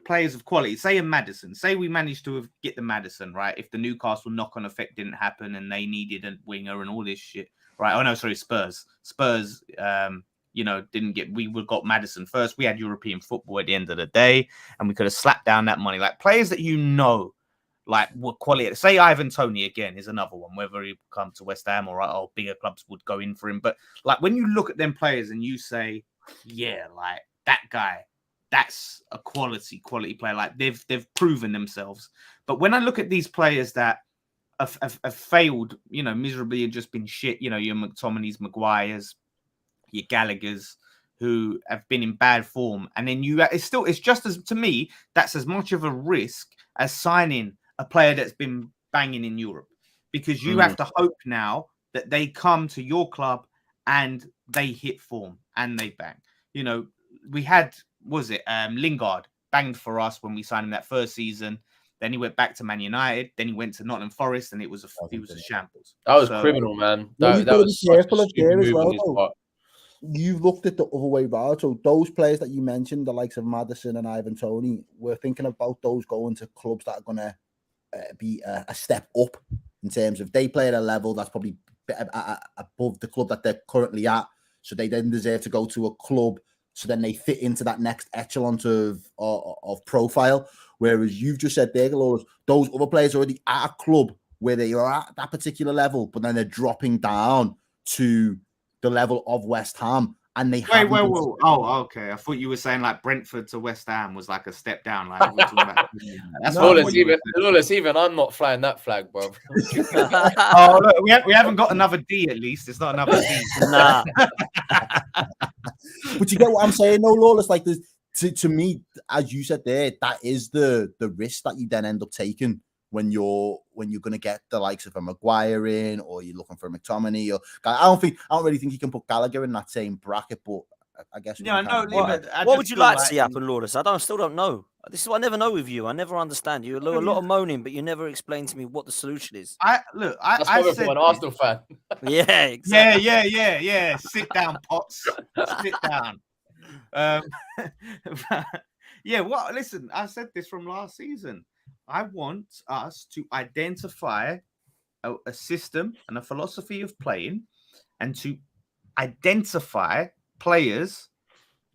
players of quality. Say in Maddison. Say we managed to get the Maddison, right? If the Newcastle knock-on effect didn't happen and they needed a winger and all this shit, right? Oh no, sorry, Spurs. Didn't get. We would got Maddison first. We had European football at the end of the day, and we could have slapped down that money. Like players that like were quality. Say Ivan Toney again is another one. Whether he come to West Ham or bigger clubs would go in for him. But like when you look at them players and you say, yeah, like that guy, that's a quality player. Like they've proven themselves. But when I look at these players that have failed, miserably and just been shit. Your McTominay's, Maguire's, your Gallagher's, who have been in bad form, and then it's just as, to me, that's as much of a risk as signing a player that's been banging in Europe, because you have to hope now that they come to your club and they hit form and they bang. We had, Lingard banged for us when we signed him that first season. Then he went back to Man United. Then he went to Nottingham Forest, and he was a shambles. That was criminal, man. That was careful of there as well. You've looked at the other way around. So those players that you mentioned, the likes of Maddison and Ivan Toney, we're thinking about those going to clubs that are going to be a step up in terms of they play at a level that's probably above the club that they're currently at. So they then deserve to go to a club. So then they fit into that next echelon of profile. Whereas you've just said there, those other players are already at a club where they are at that particular level, but then they're dropping down to the level of West Ham, and they wait. Oh, okay. I thought you were saying like Brentford to West Ham was like a step down. Like we're talking about. That's Lawless, even I'm not flying that flag, bro. Oh, look, we haven't got another D. At least it's not another D. Nah. But you get what I'm saying, though, Lawless. Like to me, as you said there, that is the risk that you then end up taking when you're going to get the likes of a Maguire in, or you're looking for a McTominay. Or I don't really think you can put Gallagher in that same bracket. But I guess what would you like to see happen, Lawless? I still don't know. This is what I never know with you. I never understand. You a lot of moaning, but you never explain to me what the solution is. I said an Arsenal fan. Yeah, exactly. Yeah. Sit down, Potts. Sit down. Listen, I said this from last season. I want us to identify a system and a philosophy of playing, and to identify players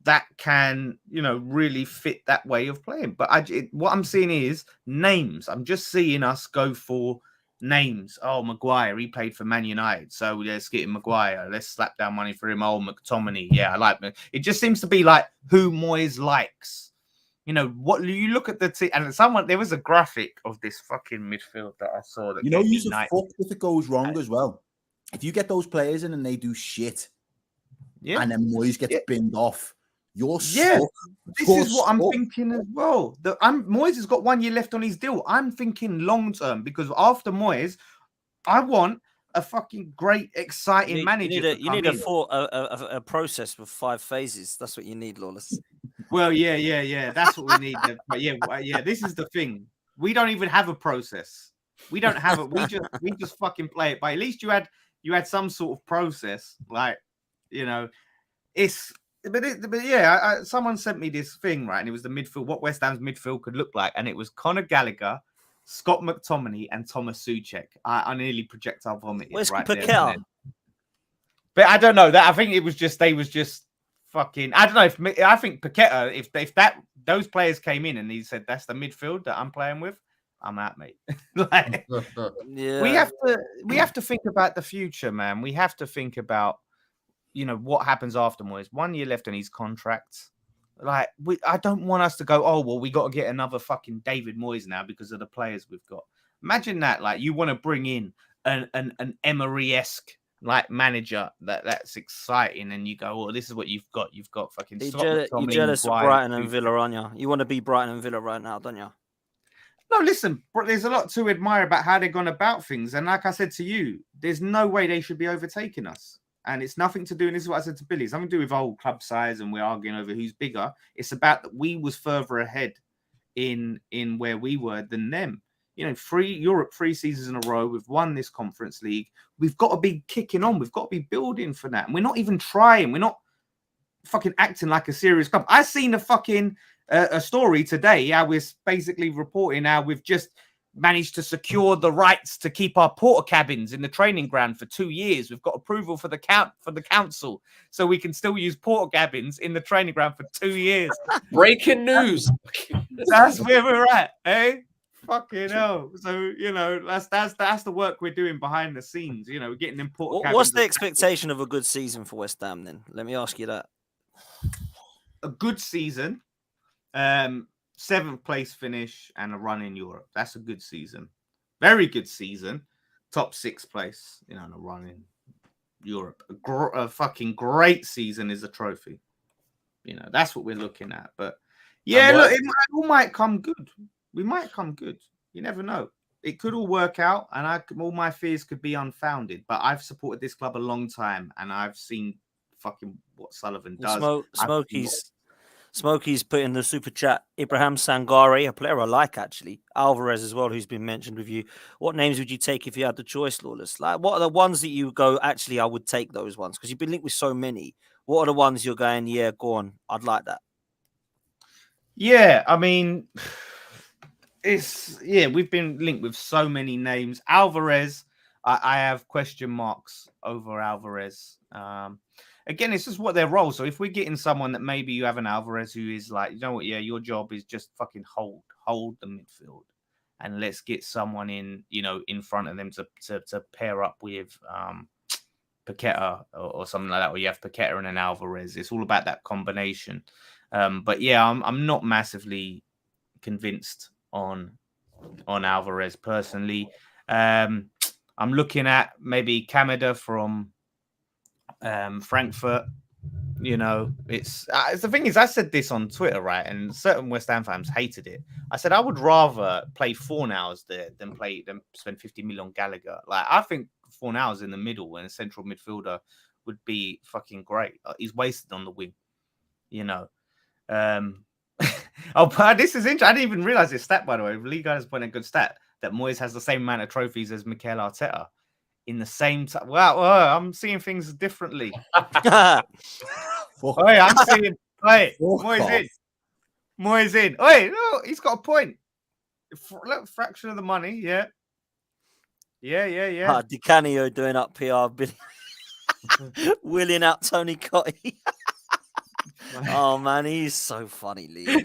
that can, really fit that way of playing. But what I'm seeing is names. I'm just seeing us go for names. Oh, Maguire, he played for Man United, so let's get him Maguire. Let's slap down money for him. Oh, McTominay, yeah, I like him. It just seems to be like who Moyes likes. What you look at the team, and there was a graphic of this fucking midfield that I saw. That you use a fuck if it goes wrong as well. If you get those players in and they do shit, and then Moyes gets binned off, you're stuck. This is what I'm thinking as well. Moyes has got 1 year left on his deal. I'm thinking long term, because after Moyes, I want a fucking great, exciting manager. You need a process with 5 phases. That's what you need, Lawless. Well, yeah. That's what we need. But yeah. This is the thing. We don't even have a process. We don't have it. We just fucking play it. But at least you had some sort of process, like, you know. But yeah, someone sent me this thing, right? And it was the midfield, what West Ham's midfield could look like. And it was Conor Gallagher, Scott McTominay, and Thomas Souček. I nearly projectile vomited. Where's right Paqueta? But I don't know. That I think they was just fucking. I don't know I think Paqueta, if those players came in and he said that's the midfield that I'm playing with, I'm out, mate. Like, yeah. We have to think about the future, man. We have to think about, you know, what happens after Moyes. 1 year left on his contract. Like, I don't want us to go, oh, well, we got to get another fucking David Moyes now because of the players we've got. Imagine that. Like, you want to bring in an Emery-esque like manager that's exciting, and you go, well, this is what you've got. You've got fucking. You're jealous of Brighton and Villa, aren't you? You want to be Brighton and Villa right now, don't you? No, listen, there's a lot to admire about how they've gone about things. And like I said to you, there's no way they should be overtaking us. And it's nothing to do, and this is what I said to Billy, it's nothing to do with old club size and we're arguing over who's bigger. It's about that we was further ahead in where we were than them. You know, 3 seasons in a row, we've won this Conference League. We've got to be kicking on. We've got to be building for that. And we're not even trying. We're not fucking acting like a serious club. I seen a fucking a story today. How we're basically reporting how we've just managed to secure the rights to keep our porta cabins in the training ground for 2 years. We've got approval for the council, so we can still use porta cabins in the training ground for 2 years. Breaking news. That's where we're at, eh? Fucking hell. So, you know, that's the work we're doing behind the scenes. You know, we're getting them porta cabins. What's the expectation of a good season for West Ham then? Let me ask you that. A good season. 7th place finish and a run in Europe. That's a good season. Very good season. Top 6 place, you know, and a run in Europe. A fucking great season is a trophy. You know, that's what we're looking at. But yeah, look, it all might come good. We might come good. You never know. It could all work out, and all my fears could be unfounded. But I've supported this club a long time, and I've seen fucking what Sullivan does. Smokey's put in the super chat, Ibrahim Sangare, a player I like actually. Alvarez as well, who's been mentioned with you. What names would you take if you had the choice, Lawless? Like, what are the ones that you go, actually, I would take those ones? Because you've been linked with so many. What are the ones you're going, yeah, go on, I'd like that? Yeah, I mean, we've been linked with so many names. Alvarez, I have question marks over Alvarez. Again, it's just what their role. So if we're getting someone that maybe you have an Alvarez who is like, you know what, yeah, your job is just fucking hold the midfield, and let's get someone in, you know, in front of them to pair up with Paqueta or something like that, or you have Paqueta and an Alvarez. It's all about that combination. But yeah, I'm not massively convinced on Alvarez personally. I'm looking at maybe Kamada from Frankfurt. You know, it's the thing is, I said this on Twitter, right? And certain West Ham fans hated it. I said I would rather play Fornals there than spend 50 million on Gallagher. Like, I think Fornals in the middle and a central midfielder would be fucking great. He's wasted on the wing, you know. But this is interesting. I didn't even realize this stat, by the way. Lee guys point a good stat that Moyes has the same amount of trophies as Mikel Arteta. In the same time, wow, I'm seeing things differently. I'm seeing. Wait, Moyes in. Wait, no, he's got a point. Look, fraction of the money, yeah. Di Canio doing up PR, wheeling out Toney Cotty. Oh man, he's so funny, Lee.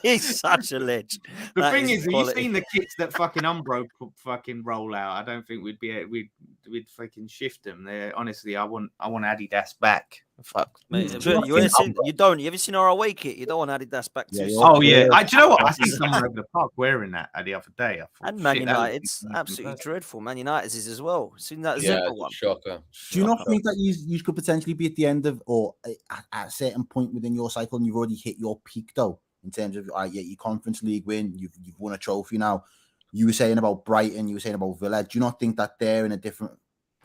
He's such a ledge. The thing is, you've seen the kits that fucking Umbro fucking roll out. I don't think we'd fucking shift them. There, honestly, I want Adidas back. Fuck, mate. You don't. You ever seen our away kit? You don't want Adidas back too. Oh yeah. Do you know what? I see someone over the park wearing that the other day. And Man United's absolutely dreadful. Man United's is as well. Seen that Zimmer one? Shocker. Do you not think that you could potentially be at the end of, or at a certain point within your cycle, and you've already hit your peak though, in terms of your Conference League win, you've won a trophy now. You were saying about Brighton, you were saying about Villa. Do you not think that they're in a different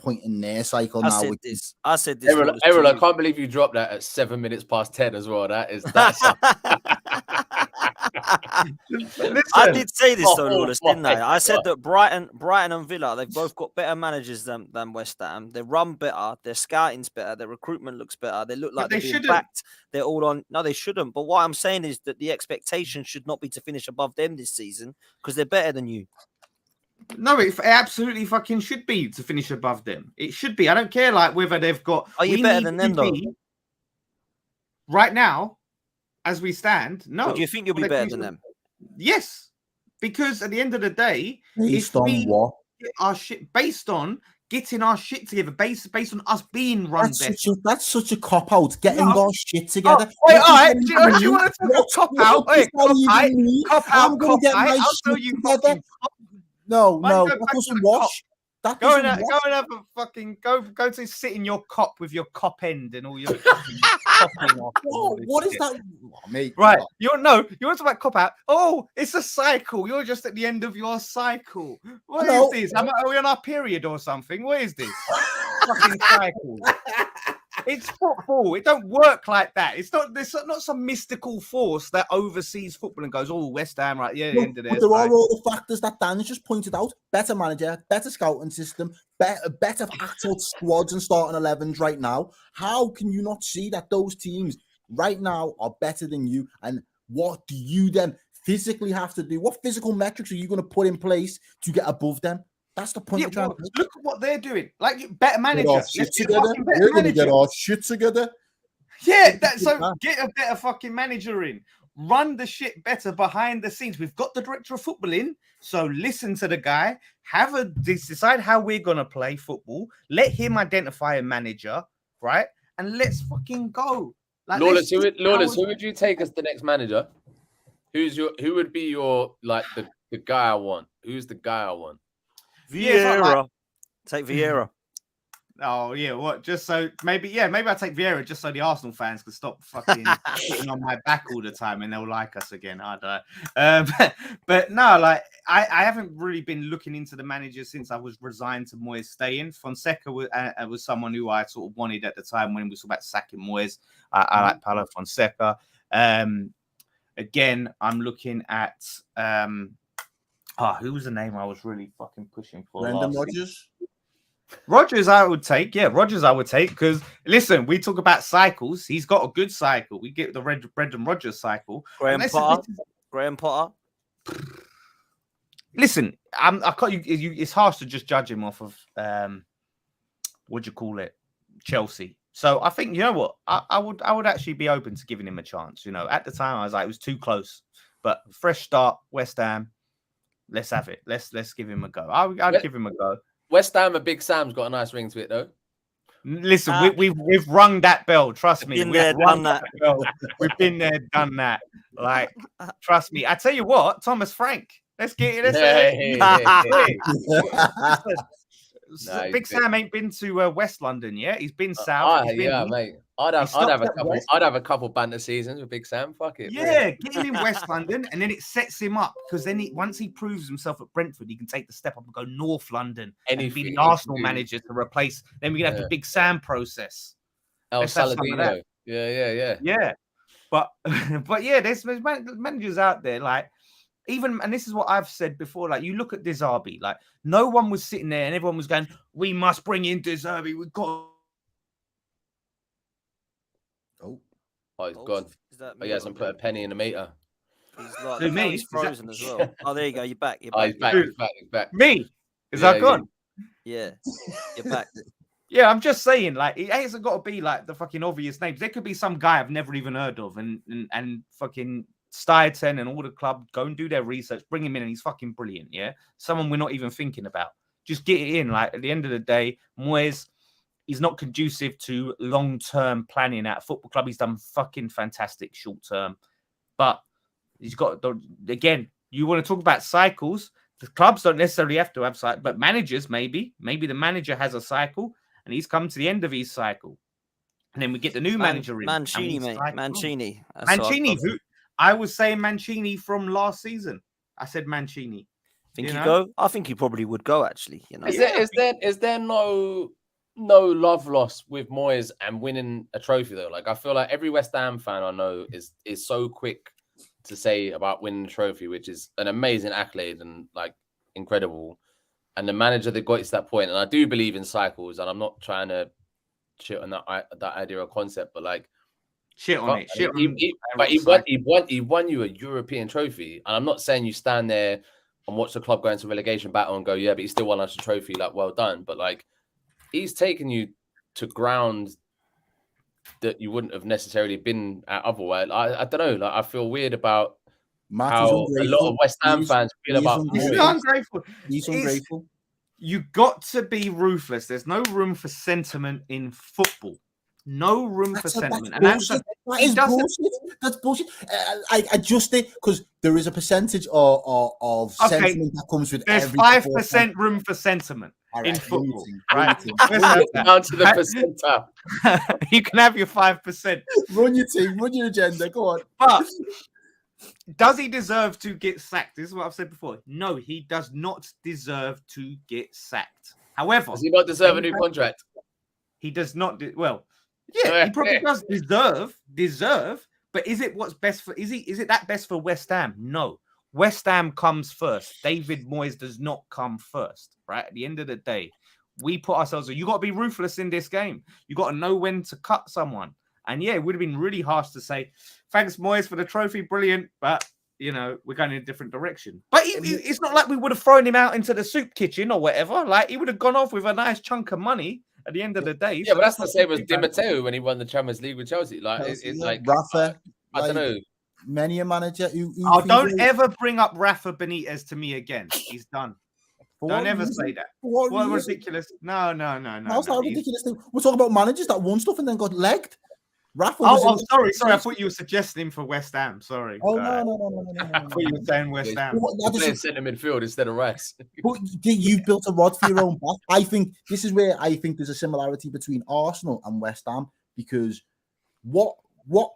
point in their cycle I now. said this. I said this. Errol, Lawless, to Errol, I you. can't believe you dropped that at 7 minutes past 10 as well. That's I did say this though, Oh Lawless, my didn't I? I said God. that Brighton and Villa, they've both got better managers than West Ham. They run better, their scouting's better, their recruitment looks better. They look like they they're being shouldn't. backed. They're all on. No, they shouldn't. But what I'm saying is that the expectation should not be to finish above them this season because they're better than you. No, it absolutely fucking should be to finish above them. It should be. I don't care like whether they've got. Are you better than them though? Right now, as we stand, no. Or do you think you'll be better than them? Yes, because at the end of the day, Based on what? Get our shit based on getting our shit together, based on us being run better. That's such a cop out. Getting our shit together. Wait, all right. Do you want to talk cop out? Wait, cop out. I'll tell you. No, that doesn't wash. That Go doesn't and wash. have a fucking go to sit in your cop with your cop end and all your fucking copping off. What is that? Oh, mate, Right, you want to talk about cop out? Oh, it's a cycle. You're just at the end of your cycle. What is this? Are we on our period or something? What is this? Fucking cycle. It's football. It don't work like that. It's not. There's not some mystical force that oversees football and goes, "Oh, West Ham, right? Yeah, Look, end of but this." there are all the factors that Dan's just pointed out: better manager, better scouting system, better actual squads and starting 11s right now. How can you not see that those teams right now are better than you? And what do you then physically have to do? What physical metrics are you going to put in place to get above them? That's the point. Yeah, look at what they're doing. Like better manager. We're going to get our shit together. Yeah, get a better fucking manager in. Run the shit better behind the scenes. We've got the director of football in, so listen to the guy. Decide how we're gonna play football. Let him identify a manager, right? And let's fucking go. Like, Lawless, who would you take as the next manager? Who would be your like the guy I want? Who's the guy I want? Vieira. Take Vieira. Oh yeah, what? Just so maybe I take Vieira just so the Arsenal fans can stop fucking sitting on my back all the time and they'll like us again. I don't know. But no, like I haven't really been looking into the manager since I was resigned to Moyes staying. Fonseca was someone who I sort of wanted at the time when we was about sacking Moyes. I like Paulo Fonseca. Again, I'm looking at who was the name I was really fucking pushing for? Brendan Rodgers. Rodgers, I would take. Yeah, Rodgers, I would take because listen, we talk about cycles. He's got a good cycle. We get the Brendan Rodgers cycle. Graham Potter. Listen, I can't. It's harsh to just judge him off of what do you call it, Chelsea. So I think you know what, I would actually be open to giving him a chance. You know, at the time I was like, it was too close, but fresh start, West Ham. Let's have it. Let's give him a go. I'd give him a go. West Ham, a Big Sam's got a nice ring to it though. Listen, we've rung that bell. Trust me, we've been there, done that. We've been there, done that. Like, trust me. I tell you what, Thomas Frank. Let's get it. Big Sam ain't been to West London yet. He's been south. Mate. I'd have a couple banter seasons with Big Sam. Fuck it. Yeah, get him in West London, and then it sets him up because then once he proves himself at Brentford, he can take the step up and go North London and be the Arsenal manager to replace. Then we can have the Big Sam process. El Saladino. Yeah. But yeah, there's managers out there like. Even, and this is what I've said before, like you look at De Zerbi, like no one was sitting there and everyone was going, we must bring in De Zerbi. We've got. Oh, he's gone. He hasn't put a penny in the meter. He's frozen as well. Oh, there you go. You're back. He's back. Me? Is that gone? Yeah. You're back. Yeah, I'm just saying, like, it hasn't got to be like the fucking obvious names. There could be some guy I've never even heard of and fucking Stuyton and all the club go and do their research, bring him in, and he's fucking brilliant. Yeah, someone we're not even thinking about. Just get it in. Like at the end of the day, Moyes, he's not conducive to long-term planning at a football club. He's done fucking fantastic short-term, but he's got again. You want to talk about cycles? The clubs don't necessarily have to have cycles, but managers maybe the manager has a cycle, and he's come to the end of his cycle, and then we get the new manager in. Mancini, mate. Mancini. Mancini. I was saying Mancini from last season. I said Mancini. Think You he'd know? go? I think he probably would go. Actually, Is there no love lost with Moyes and winning a trophy though? Like I feel like every West Ham fan I know is so quick to say about winning a trophy, which is an amazing accolade and like incredible. And the manager that got it to that point, and I do believe in cycles, and I'm not trying to shit on that idea or concept, but like Shit on it. Shit on he won you a European trophy, and I'm not saying you stand there and watch the club go into relegation battle and go, yeah, but he still won us a trophy, like well done. But like he's taken you to ground that you wouldn't have necessarily been at otherwise. I don't know. Like I feel weird about how a lot of West Ham fans feel about He's ungrateful. He's ungrateful. You got to be ruthless. There's no room for sentiment in football. No room for sentiment. That's bullshit. I adjust it because there is a percentage of sentiment that comes with there's every 5% room for sentiment in football. Right? Down to the percentile. You can have your 5%. Run your team, run your agenda. Go on. But does he deserve to get sacked? This is what I've said before. No, he does not deserve to get sacked. However, does he not deserve a new contract? He does not. Yeah, he probably does deserve. But is it what's best for? Is it that best for West Ham? No. West Ham comes first. David Moyes does not come first. Right at the end of the day, we put ourselves. You got to be ruthless in this game. You got to know when to cut someone. And yeah, it would have been really harsh to say, thanks, Moyes, for the trophy. Brilliant. But, we're going in a different direction. But it's not like we would have thrown him out into the soup kitchen or whatever. Like, he would have gone off with a nice chunk of money at the end of the day. Yeah, but that's the same as Di Matteo when he won the Champions League with Chelsea. Like, it's like Rafa. I don't know. Many a manager who don't ever bring up Rafa Benitez to me again. He's done. Don't ever say that. What ridiculous. No. How's that ridiculous thing? We're talking about managers that won stuff and then got legged. Rafa sorry. I thought you were suggesting him for West Ham. Sorry. Oh, no. I thought you were saying West Ham. You're playing centre midfield instead of Rice. But you've built a rod for your own back. I think this is where I think there's a similarity between Arsenal and West Ham, because what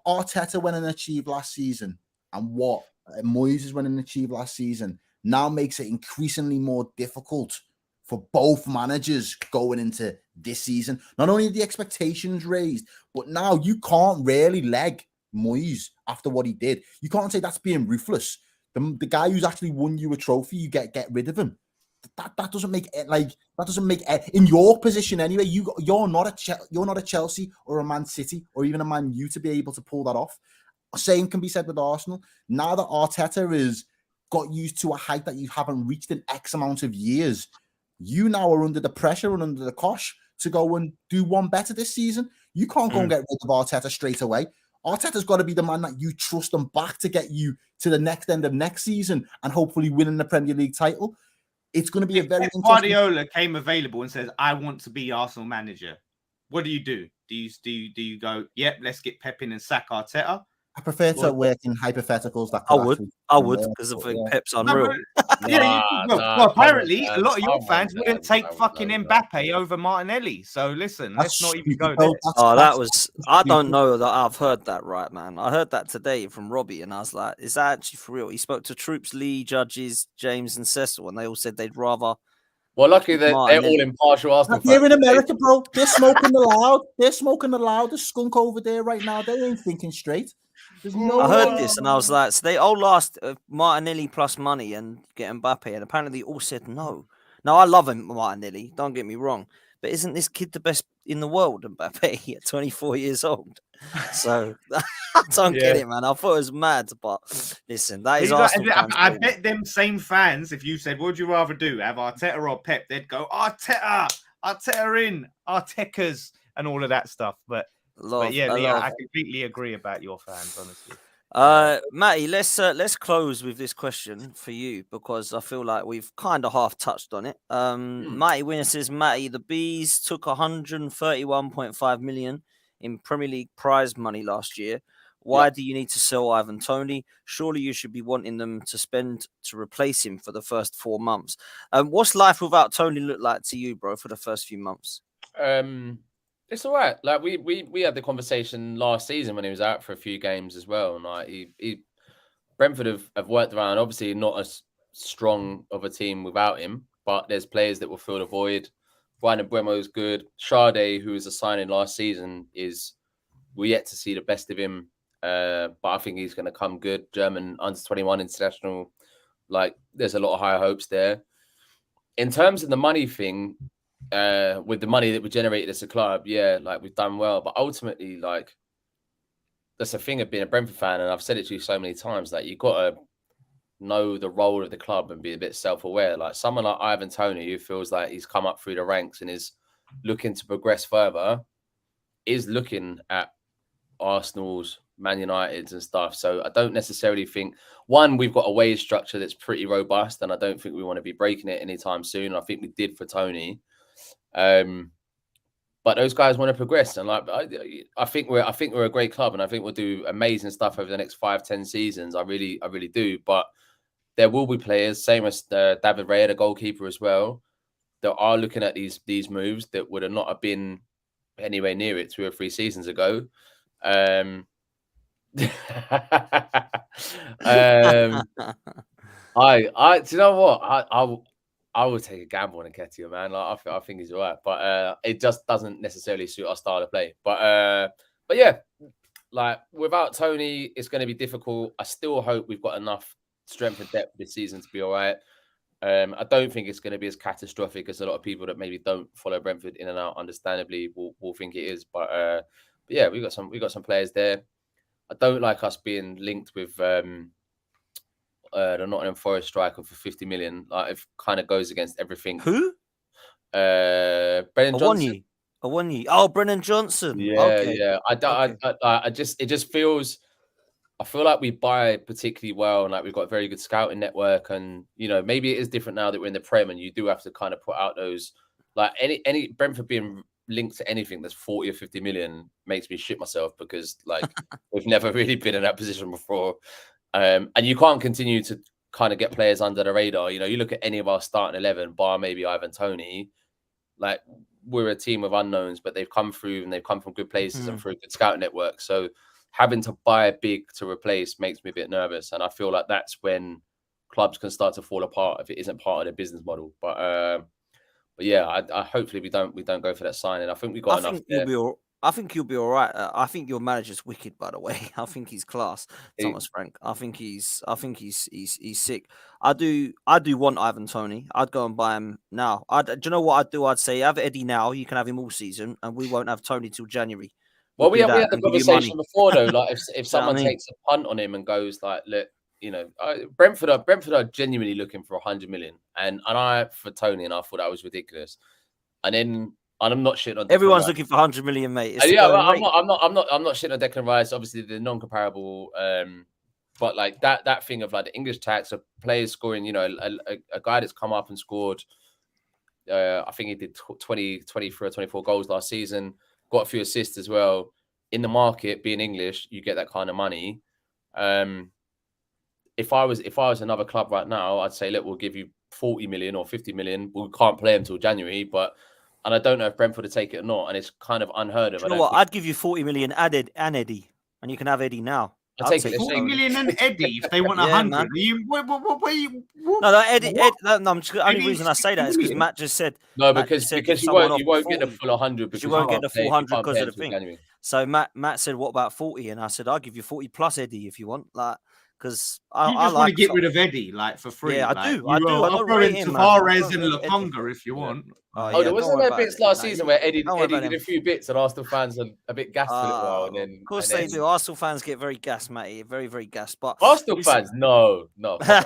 Arteta went and achieved last season and what Moyes went and achieved last season now makes it increasingly more difficult for both managers going into this season. Not only are the expectations raised, but now you can't really leg Moyes after what he did. You can't say that's being ruthless. The guy who's actually won you a trophy, you get rid of him. That doesn't make in your position anyway. You're not a Chelsea or a Man City or even a Man U to be able to pull that off. Same can be said with Arsenal. Now that Arteta is got used to a height that you haven't reached in X amount of years, you now are under the pressure and under the cosh to go and do one better this season. You can't go and get rid of Arteta straight away. Arteta's got to be the man that you trust and back to get you to the next end of next season and hopefully winning the Premier League title. It's going to be a very interesting... Guardiola came available and says, I want to be Arsenal manager. What do you do? Do you go, yep, let's get Pep in and sack Arteta? I prefer to work in hypotheticals. That I would, because I think Pep's unreal. Well, apparently, a lot of your fans wouldn't take fucking Mbappe over Martinelli. So listen, let's not even go there. I don't know that I've heard that right, man. I heard that today from Robbie, and I was like, is that actually for real? He spoke to Troops, Lee, Judges, James, and Cecil, and they all said they'd rather. Well, luckily they're all impartial Arsenal fans. Here in America, bro, they're smoking the loud. They're smoking the loud. The skunk over there right now. They ain't thinking straight. I heard this and I was like, so they all lost Martinelli plus money and get Mbappe, and apparently they all said no. Now I love him, Martinelli. Don't get me wrong, but isn't this kid the best in the world, Mbappe, at 24 years old? So I don't get it, man. I thought it was mad, but listen, that is Arsenal fans. I bet them same fans, if you said, what would you rather do, have Arteta or Pep? They'd go Arteta in, Artekas, and all of that stuff. But I completely agree about your fans, honestly. Matty, let's close with this question for you, because I feel like we've kind of half touched on it. Matty Winner says, Matty, the Bees took 131.5 million in Premier League prize money last year. Why do you need to sell Ivan Toney? Surely you should be wanting them to spend to replace him for the first 4 months. What's life without Toney look like to you, bro, for the first few months? It's all right. Like we had the conversation last season when he was out for a few games as well. And like he Brentford have worked around, obviously not as strong of a team without him. But there's players that will fill the void. Brian Mbeumo is good. Sade, who was a signing last season, we're yet to see the best of him. But I think he's going to come good. German under-21 international. Like, there's a lot of higher hopes there. In terms of the money thing, with the money that we generated as a club, yeah, like we've done well. But ultimately, like, that's the thing of being a Brentford fan, and I've said it to you so many times, that you've got to know the role of the club and be a bit self-aware. Like someone like Ivan Toney, who feels like he's come up through the ranks and is looking to progress further, is looking at Arsenal's, Man United's and stuff. So I don't necessarily think, one, we've got a wage structure that's pretty robust, and I don't think we want to be breaking it anytime soon. I think we did for Toney. But those guys want to progress, and like I think we're a great club, and I think we'll do amazing stuff over the next 5-10 seasons. I really do. But there will be players, same as David Raya, the goalkeeper as well, that are looking at these moves that would have not have been anywhere near it 2 or 3 seasons ago. I do you know what? I would take a gamble on Nketiah, man. Like, I think he's all right, but it just doesn't necessarily suit our style of play. But yeah, like without Toney, it's going to be difficult. I still hope we've got enough strength and depth this season to be all right. I don't think it's going to be as catastrophic as a lot of people that maybe don't follow Brentford in and out, understandably, will think it is. But yeah, we got some players there. I don't like us being linked with the Nottingham Forest striker for 50 million. Like, it kind of goes against everything. Who? Brennan Johnson. Awoniyi. Oh, Brennan Johnson. Yeah, okay. yeah. It just feels. I feel like we buy particularly well, and like we've got a very good scouting network, and you know, maybe it is different now that we're in the Prem, and you do have to kind of put out those, like any Brentford being linked to anything that's 40 or 50 million makes me shit myself, because like we've never really been in that position before. And you can't continue to kind of get players under the radar. You know, you look at any of our starting 11, bar maybe Ivan Toney, like we're a team of unknowns, but they've come through and they've come from good places and through a good scouting network. So having to buy big to replace makes me a bit nervous. And I feel like that's when clubs can start to fall apart if it isn't part of their business model. But yeah, I hopefully we don't go for that signing. I think we got enough there. I think you'll be all right. I think your manager's wicked, by the way. I think he's class, Thomas Frank. I think he's sick. I do want Ivan Toney. I'd go and buy him now. Do you know what I'd do? I'd say have Eddie now. You can have him all season, and we won't have Toney till January. Well, we had the conversation before, though. Like if someone takes a punt on him and goes like, look, you know, Brentford are genuinely looking for 100 million, and I for Toney, and I thought that was ridiculous. And I'm not shitting on Declan everyone's Rice. looking for 100 million, mate. Yeah, I'm not shitting on Declan Rice. Obviously, they're non-comparable. But like that thing of like the English tax of players scoring, you know, a guy that's come up and scored. I think he did 23 or 24 goals last season. Got a few assists as well. In the market, being English, you get that kind of money. If I was another club right now, I'd say, look, we'll give you 40 million or 50 million. We can't play until January, and I don't know if Brentford would take it or not. And it's kind of unheard of. You know what? I'd give you 40 million added and Eddie, and you can have Eddie now. I'd take 40 million and Eddie if they want 100. Man. No, Eddie. No, I'm just, the only reason I say that is because Matt just said because you won't get the full 100 because you won't get the full 100 because of the thing. January. So Matt said, what about 40? And I said, I'll give you 40 plus Eddie if you want, like. Because I just want to get rid of Eddie, like for free. Yeah, like, I do. I'll throw in Tavares and Lokonga if you want. There wasn't there bits last season where Eddie did a few bits, and Arsenal fans are a bit gassed for a little while. And then, of course they do. Arsenal fans get very gassed, Matty. Very, very gassed. But Arsenal fans, no.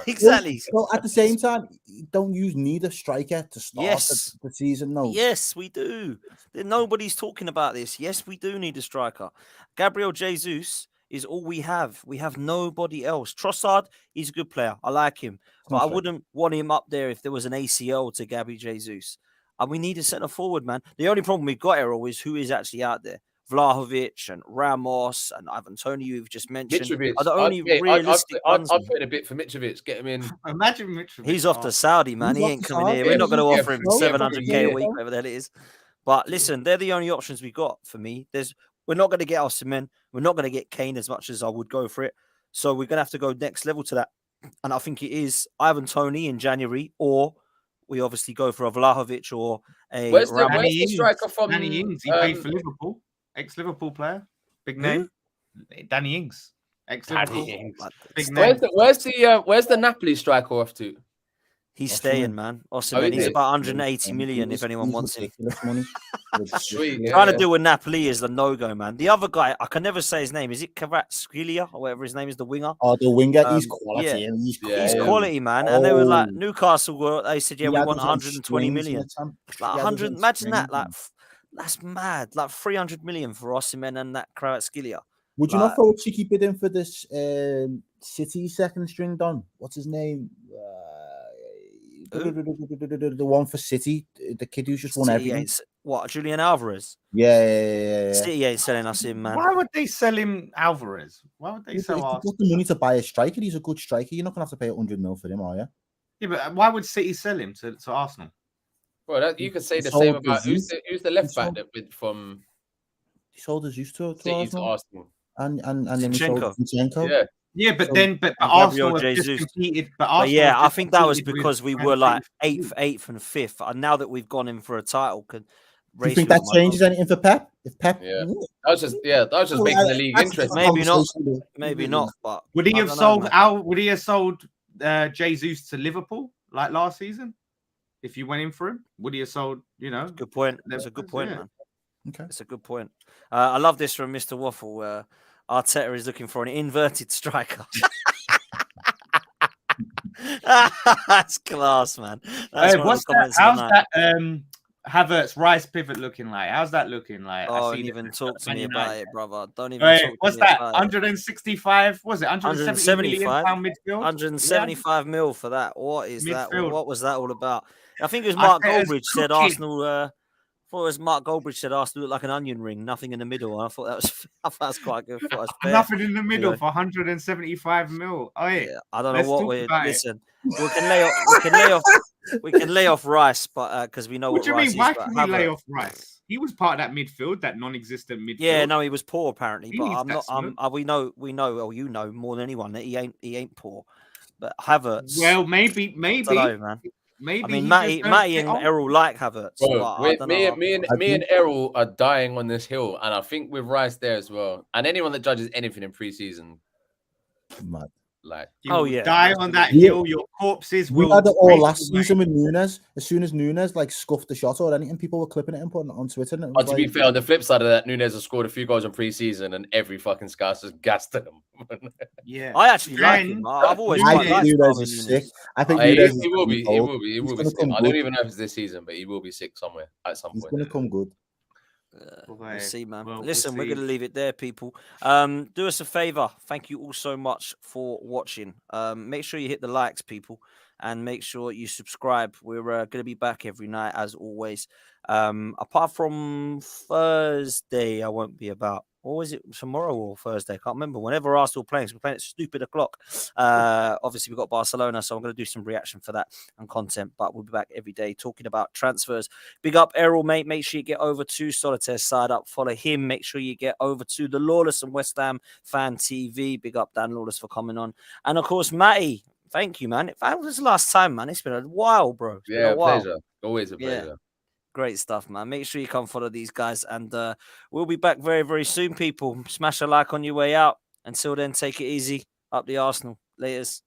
Exactly. Well, at the same time, you don't need a striker to start the season. No. Yes, we do. Nobody's talking about this. Yes, we do need a striker. Gabriel Jesus is all we have. We have nobody else. Trossard, he's a good player. I like him. But I wouldn't want him up there if there was an ACL to Gabby Jesus. And we need a centre forward, man. The only problem we've got, Errol, is who is actually out there. Vlahovic and Ramos and Ivan Toney, you've just mentioned. Mitrovic. Are the only realistic ones. I'd put in a bit for Mitrovic. Get him in. Imagine Mitrovic. He's off to Saudi, man. He ain't coming here. We're not going to offer him 700k a week, whatever the hell it is. But listen, they're the only options we got for me. We're not going to get Osimhen. We're not going to get Kane as much as I would go for it. So we're going to have to go next level to that. And I think it is either Toney in January, or we obviously go for a Vlahovic or a Where's the Ramos. striker from? Danny Ings, he played for Liverpool, ex-Liverpool player, big name. Danny Ings, ex-Liverpool, Danny Ings. big name. Where's the Napoli striker off to? He's Osimhen. staying, man. Osimhen, is he's it? about 180 million if anyone He's wants him. ridiculous money. Sweet, Ridiculous. Trying yeah. to deal with Napoli is the no-go, man. The other guy, I can never say his name. Is it Kvaratskhelia or whatever his name is, the winger? Oh, the winger, he's Um, quality. yeah. And he's Yeah, He's yeah. quality, man. And they were like, Oh. Newcastle they said, yeah, He we had want us on 120 strings in million. the champ- Like he had us 100, on imagine that. strings, Like, man. that's mad. Like 300 million for Osimhen and that Kvaratskhelia. Would you like- not throw a cheeky bid in for this City second string, Don? What's his name? The one for City, the kid who's just won City everything. ain't, what, Julian Alvarez? Yeah. City ain't selling us in, man. Why would they sell him Alvarez? Why would they If sell you've Arsenal? got the money to buy a striker, he's a good striker. You're not gonna have to pay 100 mil for him, are you? Yeah, but why would City sell him to Arsenal? Well, you could say He the sold same about Jesus. who's the left back sold- that went from He sold his used to City to Arsenal, Arsenal. and then he sold Zinchenko. Yeah, Yeah, but So- then Gabriel Arsenal have just Jesus. competed. But Arsenal yeah, have I just think that was competed with because we Man were like City. 8th and 5th. And now that we've gone in for a title, could Do you think that changes anything for Pep? If Pep, Yeah. that was just Well, making the league that's a interesting. Maybe not. conversation. Maybe not, but Would he I have don't know, sold man. Would he have sold Jesus to Liverpool like last season? If you went in for him, would he have sold? Good point. That's a good point, Yeah. man. Okay. It's a good point. I love this from Mr. Waffle. Arteta is looking for an inverted striker. That's class, man. That's one of What's the that? comments of How's the night. that? Havertz Rice pivot looking like? How's that looking like? Oh, I don't see even that- talk to Man me United. about it, brother. Don't even Wait, talk to what's me that? about it. 165? Was it 170 million 175? pound midfield? 175 mil for that. What is that? Midfield. What was that all about? I think it was I Mark bet it's Goldbridge said cooking. Arsenal. I thought it was Mark Goldbridge said Arsenal looked like an onion ring, nothing in the middle. And I thought that was, I thought that was quite good. I thought it was fair. Nothing in the middle know. for 175 mil. Oh yeah. Yeah, I don't know Let's what talk we're. about it. Listen, we can lay off. We can lay off. We can lay off Rice, but because we know What what do you Rice mean? is. Why but can we lay Havertz- off Rice? He was part of that midfield, that non-existent midfield. Yeah, no, he was poor apparently, He but needs I'm that not. smoke. We know, or you know more than anyone that he ain't poor. But Havertz, Well, maybe, I don't know, man. maybe. I mean, he Matty just don't and get on. Errol like Havertz. Bro, but I don't know. me and Errol are dying on this hill, and I think with Rice there as well. And anyone that judges anything in pre-season, Mad. like, You Oh, will yeah, die on that Yeah. hill. Your corpses We will. had it all break last away. season with Nunes. As soon as Nunes like scuffed the shot or anything, people were clipping it and putting it on Twitter. And it but was to be like, fair, on the flip side of that, Nunes has scored a few goals in pre-season, and every fucking scouse has gassed at him. Yeah. I actually like And him. I've always I quite think liked Nunes Darwin is Núñez. sick. I think he, Nunes is he will be. He cold. will be. He He's will be gonna sick. come I don't good. even know if it's this season, but he will be sick somewhere at some He's point. gonna come good. We'll see, man. Well, we'll Listen, we're see. going to leave it there, people. Do us a favor. Thank you all so much for watching. Make sure you hit the likes, people, and make sure you subscribe. We're going to be back every night, as always. Apart from Thursday, I won't be about. Or is it tomorrow or Thursday? I can't remember. Whenever Arsenal playing, so we're playing at stupid o'clock. Obviously, we've got Barcelona, so I'm going to do some reaction for that and content. But we'll be back every day talking about transfers. Big up Errol, mate. Make sure you get over to Solitaire Side Up. Follow him. Make sure you get over to the Lawless and West Ham Fan TV. Big up Dan Lawless for coming on. And of course, Matty. Thank you, man. That was the last time, man. It's been a while, bro. It's been Yeah, a while. pleasure. Always a pleasure. Great stuff, man. Make sure you come follow these guys. And we'll be back very, very soon, people. Smash a like on your way out. Until then, take it easy. Up the Arsenal. Laters.